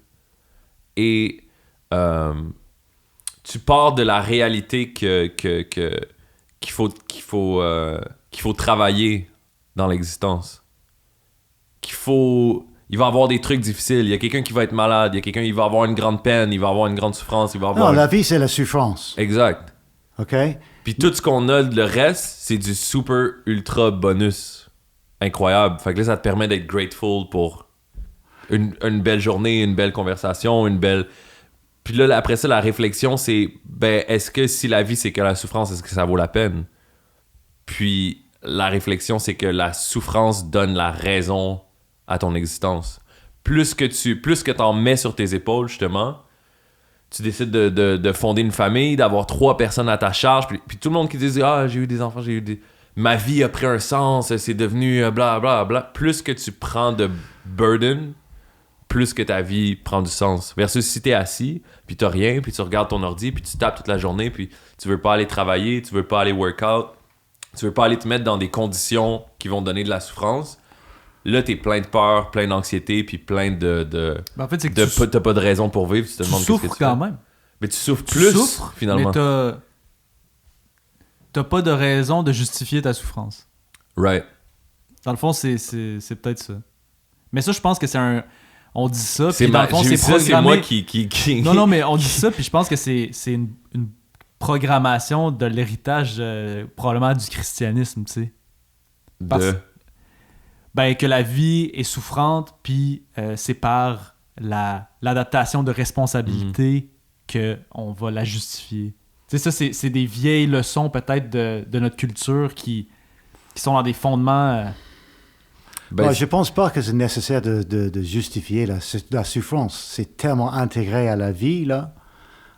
Et tu pars de la réalité qu'il faut travailler dans l'existence. Il va y avoir des trucs difficiles. Il y a quelqu'un qui va être malade. Il y a quelqu'un qui va avoir une grande peine. Il va avoir une grande souffrance. Non, la vie, c'est la souffrance. Exact. OK? Puis tout ce qu'on a, le reste, c'est du super ultra bonus. Incroyable. Fait que là, ça te permet d'être grateful pour une belle journée, une belle conversation, une belle... Puis là, après ça, la réflexion, c'est, ben, est-ce que si la vie, c'est que la souffrance, est-ce que ça vaut la peine? Puis la réflexion, c'est que la souffrance donne la raison à ton existence. Plus que t'en mets sur tes épaules, justement, tu décides de fonder une famille, d'avoir 3 personnes à ta charge, puis tout le monde qui dit « Ah, j'ai eu des enfants, ma vie a pris un sens, c'est devenu bla bla bla. » Plus que tu prends de burden, plus que ta vie prend du sens. Versus si t'es assis, puis t'as rien, puis tu regardes ton ordi, puis tu tapes toute la journée, puis tu veux pas aller travailler, tu veux pas aller workout, tu veux pas aller te mettre dans des conditions qui vont donner de la souffrance. Là, t'es plein de peur, plein d'anxiété, puis plein de en fait, c'est que t'as pas de raison pour vivre, tu te demandes qu'est-ce que tu fais. Quand même. Mais tu souffres plus, finalement. Mais t'as pas de raison de justifier ta souffrance. Right. Dans le fond, c'est peut-être ça. Mais ça, je pense que c'est un... On dit ça, puis dans le fond, c'est programmé... c'est moi qui... Non, mais on dit ça, puis je pense que c'est une programmation de l'héritage, probablement du christianisme, tu sais. Que la vie est souffrante, puis c'est par l'adaptation de responsabilité qu'on va la justifier. Tu sais, ça, c'est des vieilles leçons, peut-être, de notre culture qui sont dans des fondements... je pense pas que c'est nécessaire de justifier la souffrance. C'est tellement intégré à la vie, là.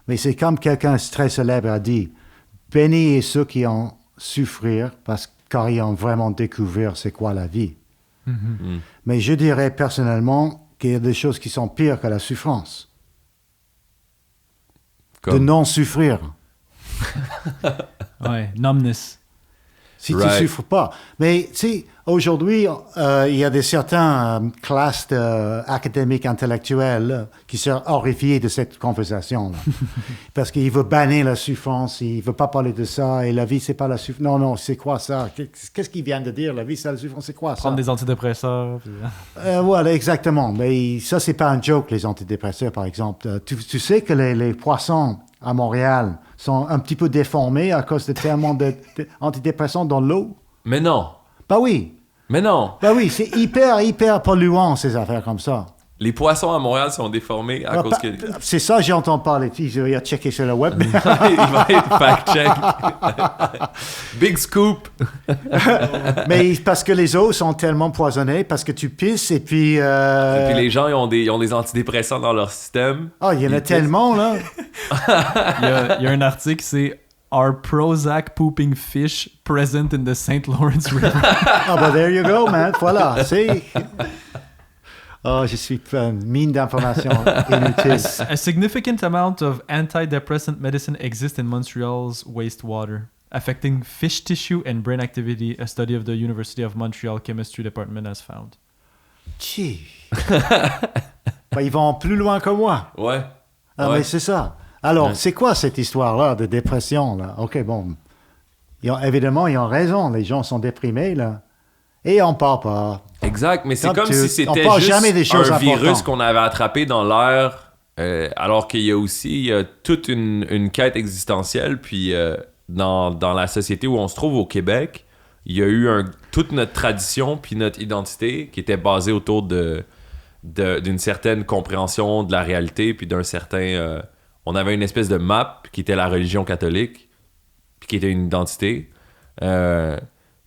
Mais c'est comme quelqu'un très célèbre a dit, « Bénis ceux qui ont souffert car ils ont vraiment découvert c'est quoi la vie. » Mais je dirais personnellement qu'il y a des choses qui sont pires que la souffrance. De non-souffrir. Ouais, numbness. Si tu ne souffres pas. Mais tu sais, aujourd'hui, il y a certaines classes académiques intellectuelles qui sont horrifiées de cette conversation-là. Parce qu'ils veulent bannir la souffrance, ils ne veulent pas parler de ça, et la vie, c'est pas la souffrance. Non, c'est quoi ça? Qu'est-ce qu'ils viennent de dire? La vie, c'est la souffrance, c'est quoi ça? Prendre des antidépresseurs. Puis... voilà, exactement. Mais ça, c'est pas un joke, les antidépresseurs, par exemple. Tu sais que les poissons à Montréal sont un petit peu déformés à cause de tellement d'antidépresseurs dans l'eau? Mais non. Bah oui. Mais non. Bah oui, c'est hyper polluant, ces affaires comme ça. Les poissons à Montréal sont déformés à cause que... C'est ça, j'entends parler. Je vais checker sur le web. Il va être fact-check. Big scoop. Mais parce que les eaux sont tellement poisonnées, parce que tu pisses et puis... Et puis les gens, ils ont des antidépresseurs dans leur système. Ah, il y en a tellement, là. Il y a un article, c'est « Are Prozac pooping fish present in the St. Lawrence River? » Ah, bah, there you go, man. Voilà, c'est... Oh, je suis une mine d'informations inutiles. A significant amount of antidepressant medicine exists in Montreal's wastewater, affecting fish tissue and brain activity, a study of the University of Montreal Chemistry Department has found. Gee. Ils vont plus loin que moi. Ouais. Ah, mais c'est ça. Alors, c'est quoi cette histoire-là de dépression, là? OK, bon. Évidemment, ils ont raison. Les gens sont déprimés, là. Et on parle pas. Exact, mais c'est comme si c'était juste un virus qu'on avait attrapé dans l'air, alors qu'il y a toute une quête existentielle, puis dans la société où on se trouve au Québec, il y a eu toute notre tradition puis notre identité qui était basée autour d'une certaine compréhension de la réalité, puis d'un certain... on avait une espèce de map qui était la religion catholique, puis qui était une identité.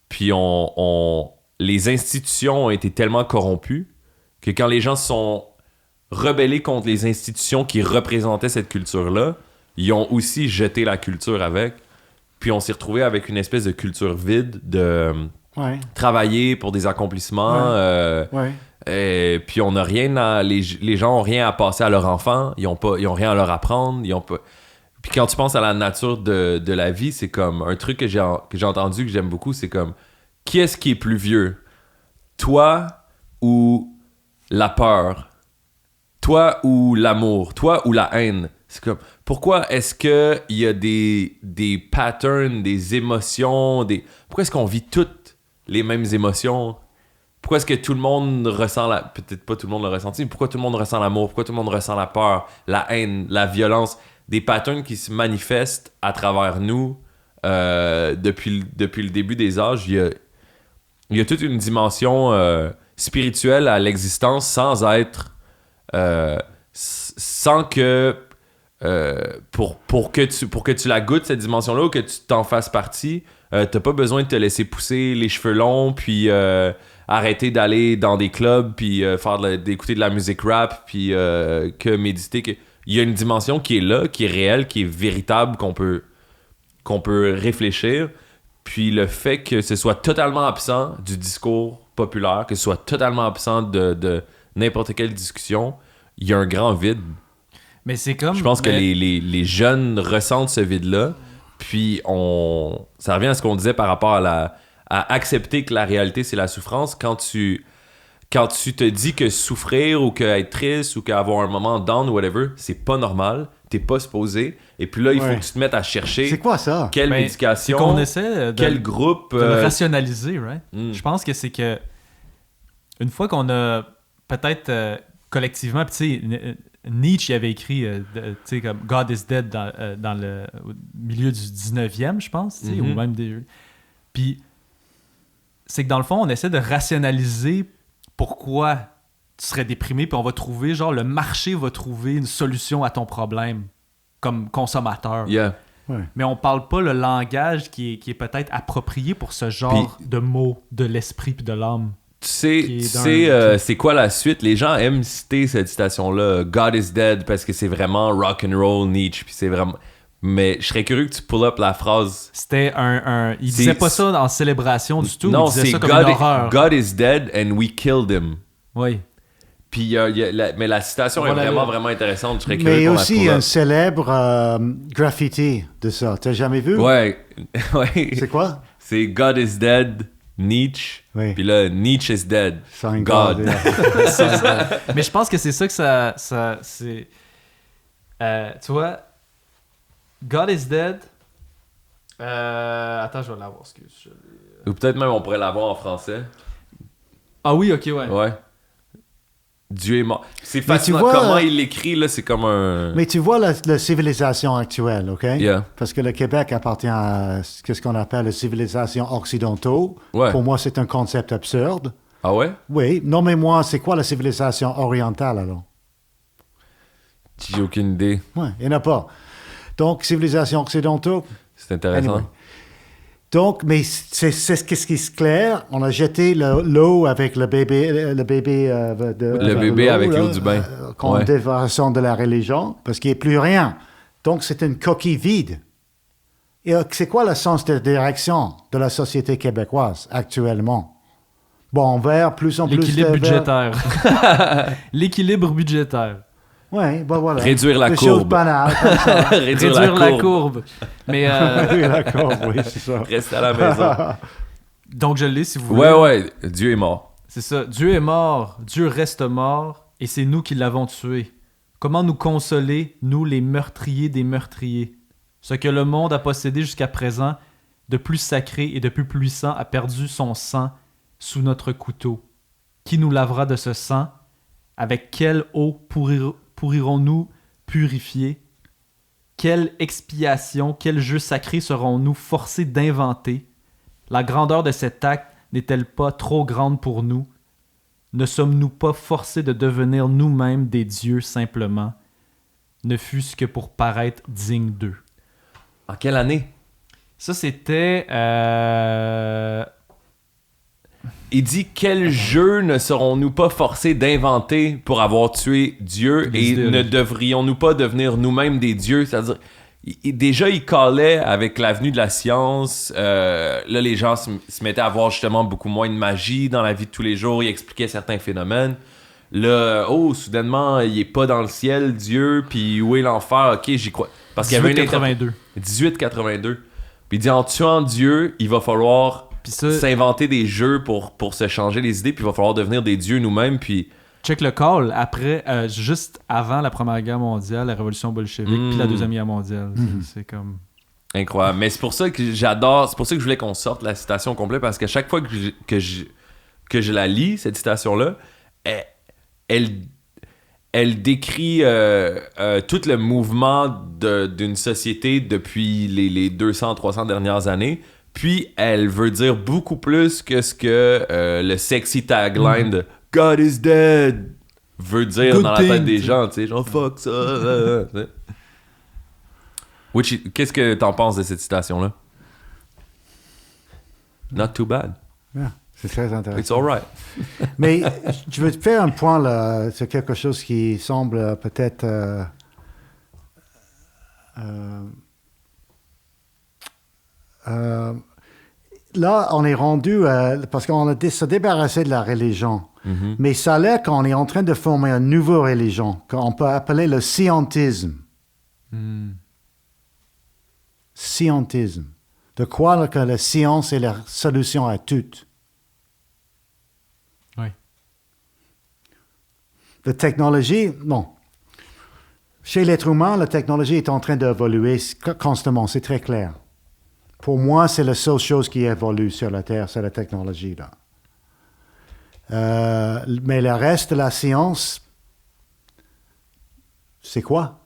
Puis les institutions ont été tellement corrompues que quand les gens se sont rebellés contre les institutions qui représentaient cette culture-là, ils ont aussi jeté la culture avec. Puis on s'est retrouvé avec une espèce de culture vide de travailler pour des accomplissements. Et puis on n'a rien les gens ont rien à passer à leurs enfants. Ils ont rien à leur apprendre. Puis quand tu penses à la nature de la vie, c'est comme un truc que j'ai entendu, que j'aime beaucoup, c'est comme... Qui est-ce qui est plus vieux? Toi ou la peur? Toi ou l'amour? Toi ou la haine? C'est comme, pourquoi est-ce qu'il y a des patterns, des émotions, pourquoi est-ce qu'on vit toutes les mêmes émotions? Pourquoi est-ce que tout le monde ressent peut-être pas tout le monde le ressenti, mais pourquoi tout le monde ressent l'amour? Pourquoi tout le monde ressent la peur, la haine, la violence? Des patterns qui se manifestent à travers nous depuis le début des âges. Il y a toute une dimension spirituelle à l'existence sans être sans que pour que tu la goûtes cette dimension-là ou que tu t'en fasses partie, t'as pas besoin de te laisser pousser les cheveux longs puis arrêter d'aller dans des clubs puis d'écouter de la musique rap puis que méditer. Il y a une dimension qui est là, qui est réelle, qui est véritable, qu'on peut réfléchir. Puis le fait que ce soit totalement absent du discours populaire, que ce soit totalement absent de n'importe quelle discussion, il y a un grand vide. Mais c'est comme... Je pense que les jeunes ressentent ce vide-là. Puis ça revient à ce qu'on disait par rapport à accepter que la réalité, c'est la souffrance. Quand tu te dis que souffrir ou qu'être triste ou qu'avoir un moment down ou whatever, c'est pas normal, t'es pas supposé. Et puis là, il faut que tu te mettes à chercher... C'est quoi ça? Quelle médication, c'est qu'on essaie quel groupe... de le rationaliser, right? Je pense que c'est que une fois qu'on a peut-être collectivement... Tu sais, Nietzsche avait écrit tu sais, comme God is dead dans le milieu du 19e, je pense, tu sais, ou même des... Puis c'est que dans le fond, on essaie de rationaliser pourquoi tu serais déprimé, puis on va trouver, genre, le marché va trouver une solution à ton problème comme consommateur. Yeah. Ouais. Mais on parle pas le langage qui est peut-être approprié pour ce genre de mots de l'esprit puis de l'âme. Tu sais c'est quoi la suite? Les gens aiment citer cette citation-là, God is dead, parce que c'est vraiment rock and roll Nietzsche, puis c'est vraiment... Mais je serais curieux que tu pull up la phrase. C'était il disait pas ça en célébration du tout. Non, il disait c'est ça comme une horreur. God is dead and we killed him. Oui. Puis mais la citation est vraiment intéressante. Je serais curieux Mais qu'on la aussi pull up. un célèbre graffiti de ça. T'as jamais vu? Ouais. C'est quoi? C'est God is dead, Nietzsche. Oui. Puis là, Nietzsche is dead. Sign God. yeah. Mais je pense que c'est ça que ça c'est... tu vois, God is dead. Attends, je vais l'avoir, excuse. Ou peut-être même on pourrait l'avoir en français. Ah oui, ok, ouais. Ouais. Dieu est mort. C'est Mais fascinant. tu vois, Comment il l'écrit, là, c'est comme un... Mais tu vois la civilisation actuelle, OK? Yeah. Parce que le Québec appartient à ce qu'on appelle la civilisation occidentale. Ouais. Pour moi, c'est un concept absurde. Ah ouais? Oui. Nommez-moi, c'est quoi la civilisation orientale, alors? J'ai aucune idée. Oui, il n'y en a pas. Donc, civilisation occidentale. C'est intéressant. Anyway. Donc, mais c'est ce qui est clair. On a jeté l'eau avec le bébé, Le bébé avec l'eau du bain. Qu'on Ouais. défaçon de la religion, parce qu'il n'y a plus rien. Donc, c'est une coquille vide. Et c'est quoi le sens de direction de la société québécoise actuellement? Bon, vers plus en plus... L'équilibre budgétaire. L'équilibre budgétaire. Oui, ben voilà. Réduire la Des courbe. choses banales, comme ça. Réduire la courbe. Mais Réduire la courbe, oui, c'est ça. Reste à la maison. donc je l'ai si vous voulez. Ouais, Dieu est mort. C'est ça. Dieu est mort, Dieu reste mort, et c'est nous qui l'avons tué. Comment nous consoler, nous les meurtriers des meurtriers? Ce que le monde a possédé jusqu'à présent, de plus sacré et de plus puissant, a perdu son sang sous notre couteau. Qui nous lavera de ce sang? Avec quelle eau pourrirons-nous purifier? Quelle expiation, quel jeu sacré serons-nous forcés d'inventer? La grandeur de cet acte n'est-elle pas trop grande pour nous? Ne sommes-nous pas forcés de devenir nous-mêmes des dieux simplement, ne fût-ce que pour paraître dignes d'eux? En quelle année? Ça, c'était... Il dit quel jeu ne serons-nous pas forcés d'inventer pour avoir tué Dieu Les et idéologies. ne devrions-nous pas devenir nous-mêmes des dieux? C'est-à-dire, déjà, il calait avec l'avenue de la science. Là, les gens se mettaient à voir justement beaucoup moins de magie dans la vie de tous les jours. Il expliquait certains phénomènes. Là, soudainement, il est pas dans le ciel, Dieu, puis où est l'enfer? Ok, j'y crois. Parce qu'il y avait une 1882. 1882. Puis il dit en tuant Dieu, il va falloir Puis ça, s'inventer des jeux pour se changer les idées, puis il va falloir devenir des dieux nous-mêmes, puis... check le call, après, juste avant la Première Guerre mondiale, la Révolution bolchevique, puis la Deuxième Guerre mondiale. C'est comme... Incroyable. Mais c'est pour ça que j'adore, c'est pour ça que je voulais qu'on sorte la citation complète, parce qu'à chaque fois que je la lis, cette citation-là, elle décrit tout le mouvement d'une société depuis les 200-300 dernières années, puis elle veut dire beaucoup plus que ce que le sexy tagline de « God is dead » veut dire Good dans la thing, tête des t'sais. gens, tu sais, genre fuck ça. T'sais. Qu'est-ce que t'en penses de cette citation-là? Not too bad. Yeah, c'est très intéressant. It's alright. Mais je veux te faire un point là, sur quelque chose qui semble peut-être là, on est rendu parce qu'on a se débarrassé de la religion. Mm-hmm. Mais ça a l'air qu'on est en train de former une nouvelle religion qu'on peut appeler le scientisme. Scientisme. De croire que la science est la solution à tout. Oui. La technologie, bon. Chez l'être humain, la technologie est en train d'évoluer constamment, c'est très clair. Pour moi, c'est la seule chose qui évolue sur la Terre, c'est la technologie, là. Mais le reste de la science, c'est quoi?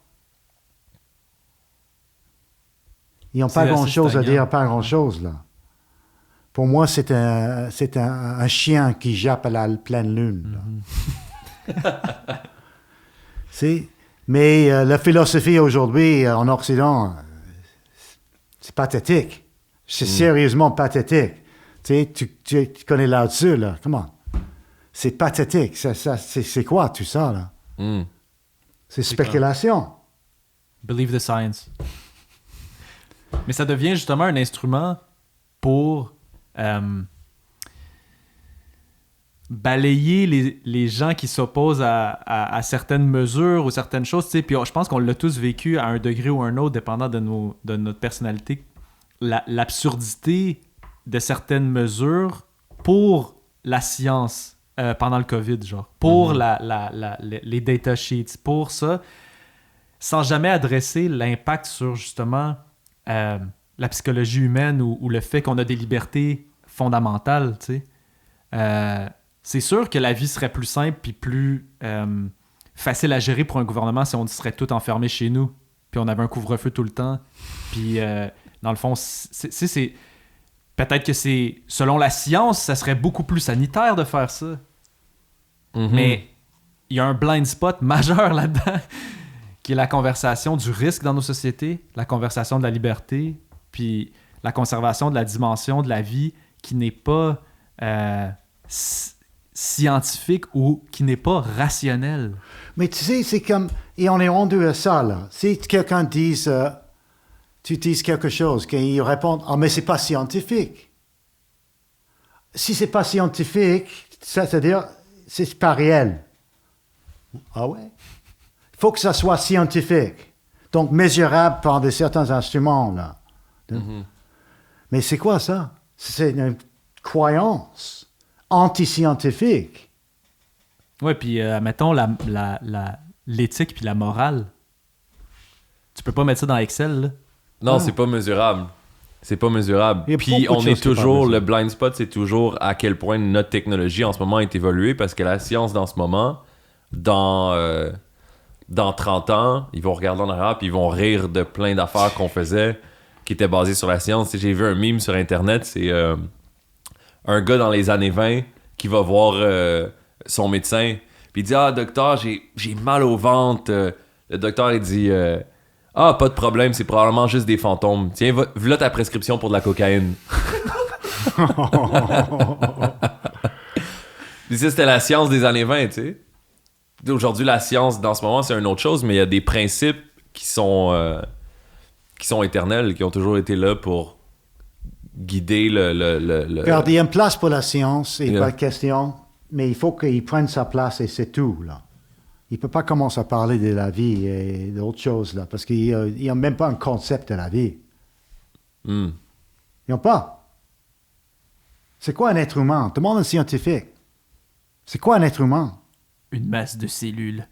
Ils n'ont pas grand-chose à dire, pas grand-chose, là. Pour moi, c'est un chien qui jappe à la pleine lune, là. Mais la philosophie aujourd'hui en Occident, c'est pathétique. C'est sérieusement pathétique. Tu connais là-dessus, là. Comment? C'est pathétique. C'est quoi tout ça, là? C'est spéculation. Believe the science. Mais ça devient justement un instrument pour balayer les gens qui s'opposent à certaines mesures ou certaines choses. Puis je pense qu'on l'a tous vécu à un degré ou un autre, dépendant de notre personnalité. L'absurdité de certaines mesures pour la science pendant le COVID, genre. Pour les data sheets, pour ça, sans jamais adresser l'impact sur, justement, la psychologie humaine ou le fait qu'on a des libertés fondamentales, tu sais. C'est sûr que la vie serait plus simple puis plus facile à gérer pour un gouvernement si on serait tous enfermés chez nous puis on avait un couvre-feu tout le temps. Puis, dans le fond, c'est peut-être que c'est... Selon la science, ça serait beaucoup plus sanitaire de faire ça. Mais il y a un blind spot majeur là-dedans qui est la conversation du risque dans nos sociétés, la conversation de la liberté, puis la conservation de la dimension de la vie qui n'est pas scientifique ou qui n'est pas rationnelle. Mais tu sais, c'est comme... Et on est rendu à ça, là. Si quelqu'un dit... tu dis quelque chose, qu'ils répondent « Ah, mais c'est pas scientifique. » Si c'est pas scientifique, ça veut dire c'est pas réel. Ah ouais? Il faut que ça soit scientifique. Donc, mesurable par certains instruments, là. Mais c'est quoi ça? C'est une croyance anti-scientifique. Oui, puis mettons l'éthique puis la morale. Tu peux pas mettre ça dans Excel, là. Non, c'est pas mesurable. C'est pas mesurable. Puis on est toujours... Le blind spot, c'est toujours à quel point notre technologie en ce moment est évoluée parce que la science dans ce moment, dans 30 ans, ils vont regarder en arrière puis ils vont rire de plein d'affaires qu'on faisait qui étaient basées sur la science. J'ai vu un meme sur Internet, c'est un gars dans les années 20 qui va voir son médecin puis il dit « Ah, docteur, j'ai mal au ventre. » Le docteur, il dit « Ah, pas de problème, c'est probablement juste des fantômes. Tiens, voilà ta prescription pour de la cocaïne. » Puis ça, c'était la science des années 20, tu sais. Aujourd'hui, la science, dans ce moment, c'est une autre chose, mais il y a des principes qui sont éternels, qui ont toujours été là pour guider le... Regarde, il y a une place pour la science, et pas de question, mais il faut qu'il prenne sa place et c'est tout, là. Il ne peut pas commencer à parler de la vie et d'autres choses, là, parce qu'il n'y a même pas un concept de la vie. Ils n'ont pas. C'est quoi un être humain? Demande à un scientifique. C'est quoi un être humain? Une masse de cellules.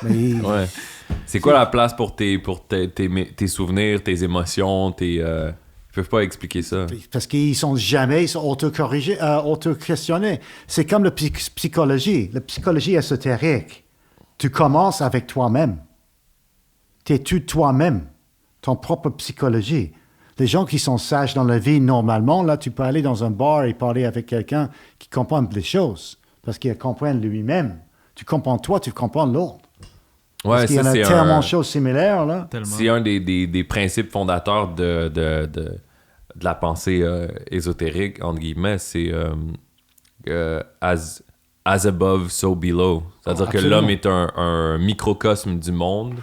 Mais... Ouais. C'est quoi la place pour tes souvenirs, tes émotions, ils peuvent pas expliquer ça. Parce qu'ils sont auto-questionnés. C'est comme la psychologie. La psychologie ésotérique. Tu commences avec toi-même. Tu étudies toi-même, ton propre psychologie. Les gens qui sont sages dans la vie, normalement, là, tu peux aller dans un bar et parler avec quelqu'un qui comprend les choses, parce qu'il comprend lui-même. Tu comprends toi, tu comprends l'autre. Ouais, Parce qu'il y en a c'est tellement de choses similaires, là. Tellement. c'est un des principes fondateurs de la pensée ésotérique, entre guillemets. C'est as above, so below. C'est-à-dire que Absolument. l'homme est un microcosme du monde.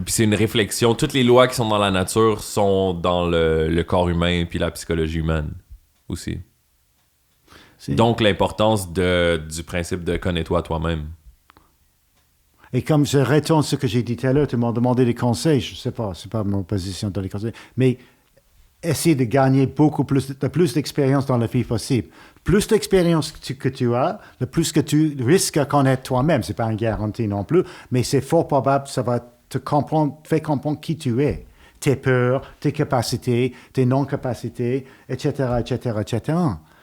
Puis c'est une réflexion. Toutes les lois qui sont dans la nature sont dans le corps humain puis la psychologie humaine aussi. Donc l'importance du principe de connais-toi toi-même. Et comme je retourne ce que j'ai dit tout à l'heure, tu m'as demandé des conseils, je ne sais pas, c'est pas ma position dans les conseils, mais essayer de gagner plus d'expérience dans la vie possible. Plus d'expérience que tu as, le plus que tu risques à connaître toi-même. C'est pas une garantie non plus, mais c'est fort probable que ça va te faire comprendre qui tu es. Tes peurs, tes capacités, tes non-capacités, etc., etc., etc.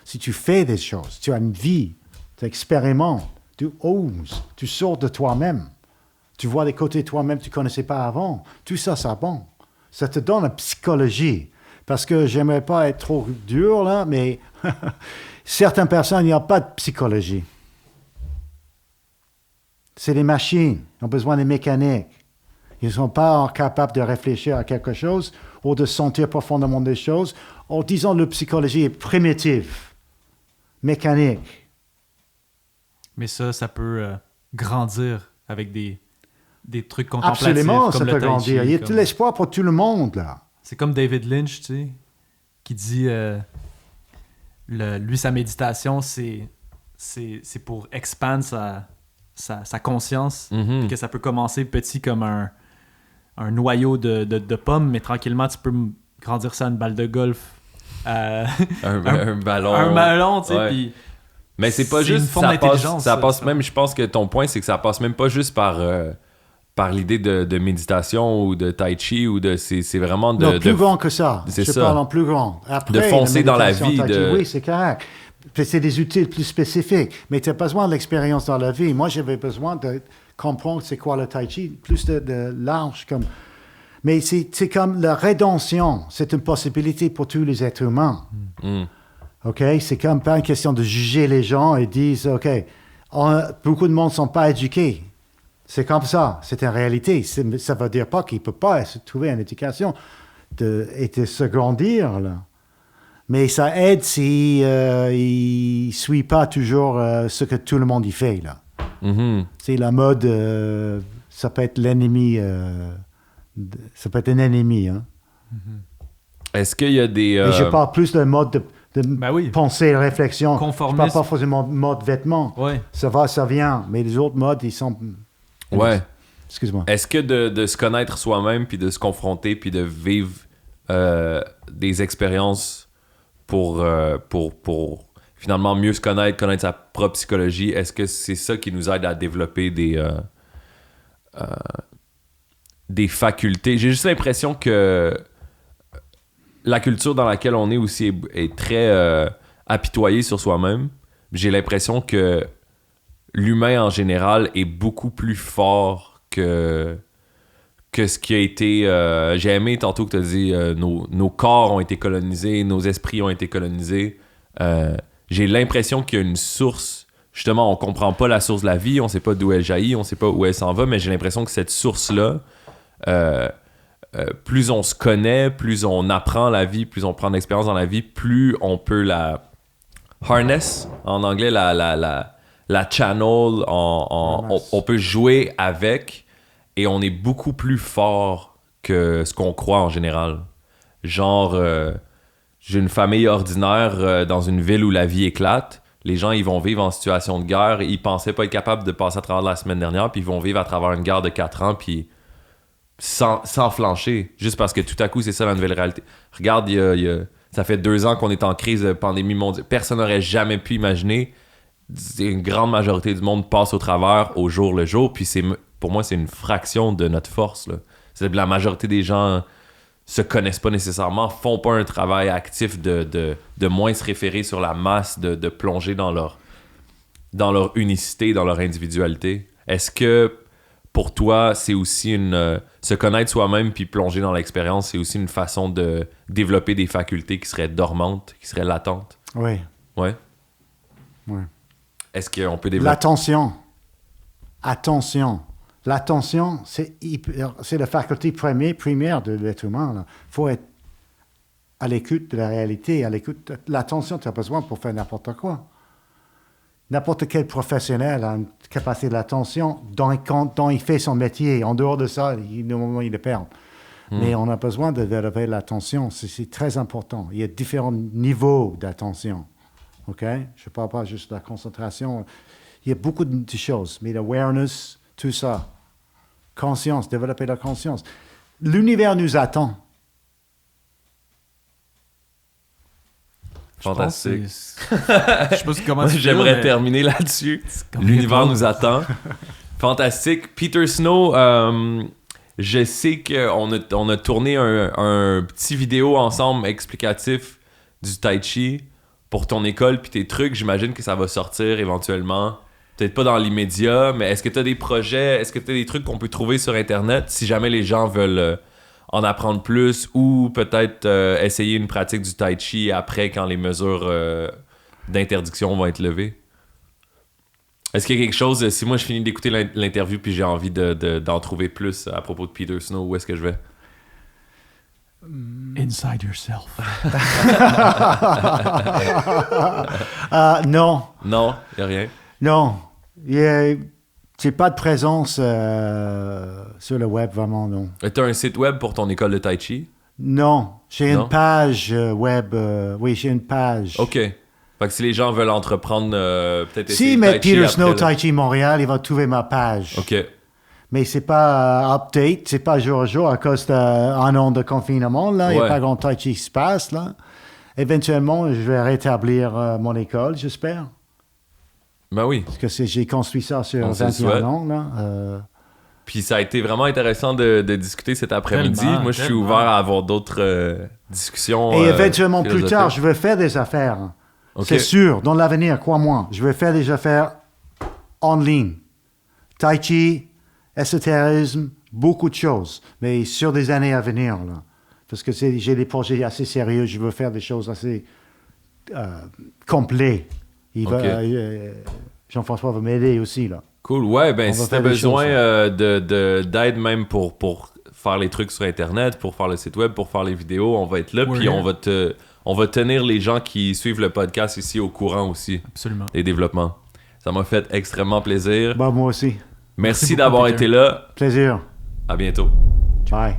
Si tu fais des choses, tu as une vie, tu expérimentes, tu oses, tu sors de toi-même. Tu vois des côtés de toi-même que tu ne connaissais pas avant. Tout ça, c'est bon. Ça te donne la psychologie. Parce que j'aimerais pas être trop dur, là, mais certaines personnes, il n'y a pas de psychologie. C'est des machines. Ils ont besoin de mécaniques. Ils ne sont pas capables de réfléchir à quelque chose ou de sentir profondément des choses. En disant que la psychologie est primitive, mécanique. Mais ça peut grandir avec des trucs contemplatifs. Absolument, comme ça le peut tai grandir. chi, Il y a de comme- l'espoir pour tout le monde, là. C'est comme David Lynch, tu sais, qui dit lui, sa méditation, c'est pour expandre sa conscience. Mhm. Puis que ça peut commencer petit comme un noyau de pommes, mais tranquillement, tu peux grandir ça à une balle de golf. Un ballon. Un ballon, tu sais, Ouais. puis Mais c'est pas c'est juste une forme ça passe, d'intelligence, ça ça, passe ça. même, je pense que ton point c'est que ça passe même pas juste par l'idée de méditation ou de tai chi ou c'est vraiment Non, plus grand que ça. c'est Je ça. parle en plus grand. Après, De foncer dans la méditation, vie, tai chi, de- Oui, c'est correct. Puis c'est des outils plus spécifiques. Mais tu as besoin de l'expérience dans la vie. Moi, j'avais besoin de comprendre c'est quoi le tai chi, plus de large comme... Mais c'est comme la rédemption. C'est une possibilité pour tous les êtres humains. Mm. OK? C'est comme pas une question de juger les gens et dire, OK, beaucoup de monde ne sont pas éduqués. C'est comme ça. C'est une réalité. Ça ne veut dire pas qu'il ne peut pas se trouver une éducation et de se grandir, là. Mais ça aide si il ne suit pas toujours ce que tout le monde y fait, là. Mhm. C'est la mode, ça peut être l'ennemi, ça peut être un ennemi, hein. Est-ce qu'il y a des Et je parle plus de mode de Ben oui. pensée, réflexion. Je ne parle Conformisme. pas forcément de mode vêtements. Ouais. Ça va, ça vient. Mais les autres modes, ils sont... ouais. Excuse-moi. Est-ce que de se connaître soi-même puis de se confronter puis de vivre des expériences pour finalement mieux se connaître sa propre psychologie, est-ce que c'est ça qui nous aide à développer des facultés? J'ai juste l'impression que la culture dans laquelle on est aussi est très apitoyée sur soi-même. J'ai l'impression que l'humain en général est beaucoup plus fort que ce qui a été... j'ai aimé tantôt que tu as dit nos corps ont été colonisés, nos esprits ont été colonisés. J'ai l'impression qu'il y a une source. Justement, on comprend pas la source de la vie, on sait pas d'où elle jaillit, on sait pas où elle s'en va, mais j'ai l'impression que cette source-là, plus on se connaît, plus on apprend la vie, plus on prend de l'expérience dans la vie, plus on peut la harness, en anglais, la channel, on peut jouer avec et on est beaucoup plus fort que ce qu'on croit en général. Genre, j'ai une famille ordinaire dans une ville où la vie éclate. Les gens, ils vont vivre en situation de guerre. Ils pensaient pas être capables de passer à travers la semaine dernière, puis ils vont vivre à travers une guerre de 4 ans, puis sans flancher, juste parce que tout à coup, c'est ça la nouvelle réalité. Regarde, ça fait 2 ans qu'on est en crise de pandémie mondiale. Personne n'aurait jamais pu imaginer. Une grande majorité du monde passe au travers au jour le jour, puis pour moi, c'est une fraction de notre force, là. C'est la majorité des gens se connaissent pas nécessairement, font pas un travail actif de moins se référer sur la masse, de plonger dans leur unicité, dans leur individualité. Est-ce que pour toi, c'est aussi se connaître soi-même puis plonger dans l'expérience, c'est aussi une façon de développer des facultés qui seraient dormantes, qui seraient latentes? Oui. Ouais. Ouais. Est-ce qu'on peut développer... L'attention. attention. L'attention, c'est la faculté primaire de l'être humain. Il faut être à l'écoute de la réalité, à l'écoute. L'attention, tu as besoin pour faire n'importe quoi. N'importe quel professionnel a une capacité d'attention quand il fait son métier. En dehors de ça, normalement, il le perd. Mais on a besoin de développer l'attention. C'est très important. Il y a différents niveaux d'attention. OK? Je ne parle pas juste de la concentration. Il y a beaucoup de choses. Mais l'awareness, tout ça. Conscience, développer la conscience. L'univers nous attend. Fantastique. Je sais pas comment tu J'aimerais mais... terminer là-dessus. comme L'univers les nous attend. Fantastique. Peter Snow, je sais qu'on a tourné un petit vidéo ensemble explicatif du Tai Chi pour ton école puis tes trucs. J'imagine que ça va sortir éventuellement. Peut-être pas dans l'immédiat, mais est-ce que tu as des projets, est-ce que tu as des trucs qu'on peut trouver sur Internet si jamais les gens veulent en apprendre plus ou peut-être essayer une pratique du Tai Chi après quand les mesures d'interdiction vont être levées? Est-ce qu'il y a quelque chose, si moi je finis d'écouter l'interview puis j'ai envie d'en trouver plus à propos de Peter Snow, où est-ce que je vais? Inside yourself. Non. Non, il n'y a rien. Non. J'ai pas de présence sur le web, vraiment, non. Tu as un site web pour ton école de Tai Chi? Non. J'ai Non? une page web. Oui, j'ai une page. OK. Fait que si les gens veulent entreprendre, peut-être essayer Si le met Tai Chi Peter après Snow le- Tai Chi Montréal, il va trouver ma page. OK. Mais c'est pas update, c'est pas jour à jour à cause d'un an de confinement. Là, il n'y a Ouais. pas grand Tai Chi qui se passe. Là. Éventuellement, je vais rétablir mon école, j'espère. Ben oui. Parce que j'ai construit ça sur On se le 21 souhaite. ans. Là. Puis ça a été vraiment intéressant de discuter cet après-midi. Tellement, Moi, je suis tellement. ouvert à avoir d'autres discussions. Et éventuellement, plus philosophiques. tard, je vais faire des affaires. OK. C'est sûr, dans l'avenir, crois-moi. Je vais faire des affaires en ligne. Tai Chi, ésotérisme, beaucoup de choses. Mais sur des années à venir. Là. Parce que j'ai des projets assez sérieux. Je veux faire des choses assez complets. OK. Jean-François va m'aider aussi. Là. Cool. Ouais, ben On va si t'as faire des besoin choses, d'aide même pour faire les trucs sur Internet, pour faire le site web, pour faire les vidéos, on va être là. Ouais. Puis on va tenir les gens qui suivent le podcast ici au courant aussi Absolument. des développements. Ça m'a fait extrêmement plaisir. Bah, moi aussi. Merci beaucoup, d'avoir Peter. été là. Plaisir. À bientôt. Bye.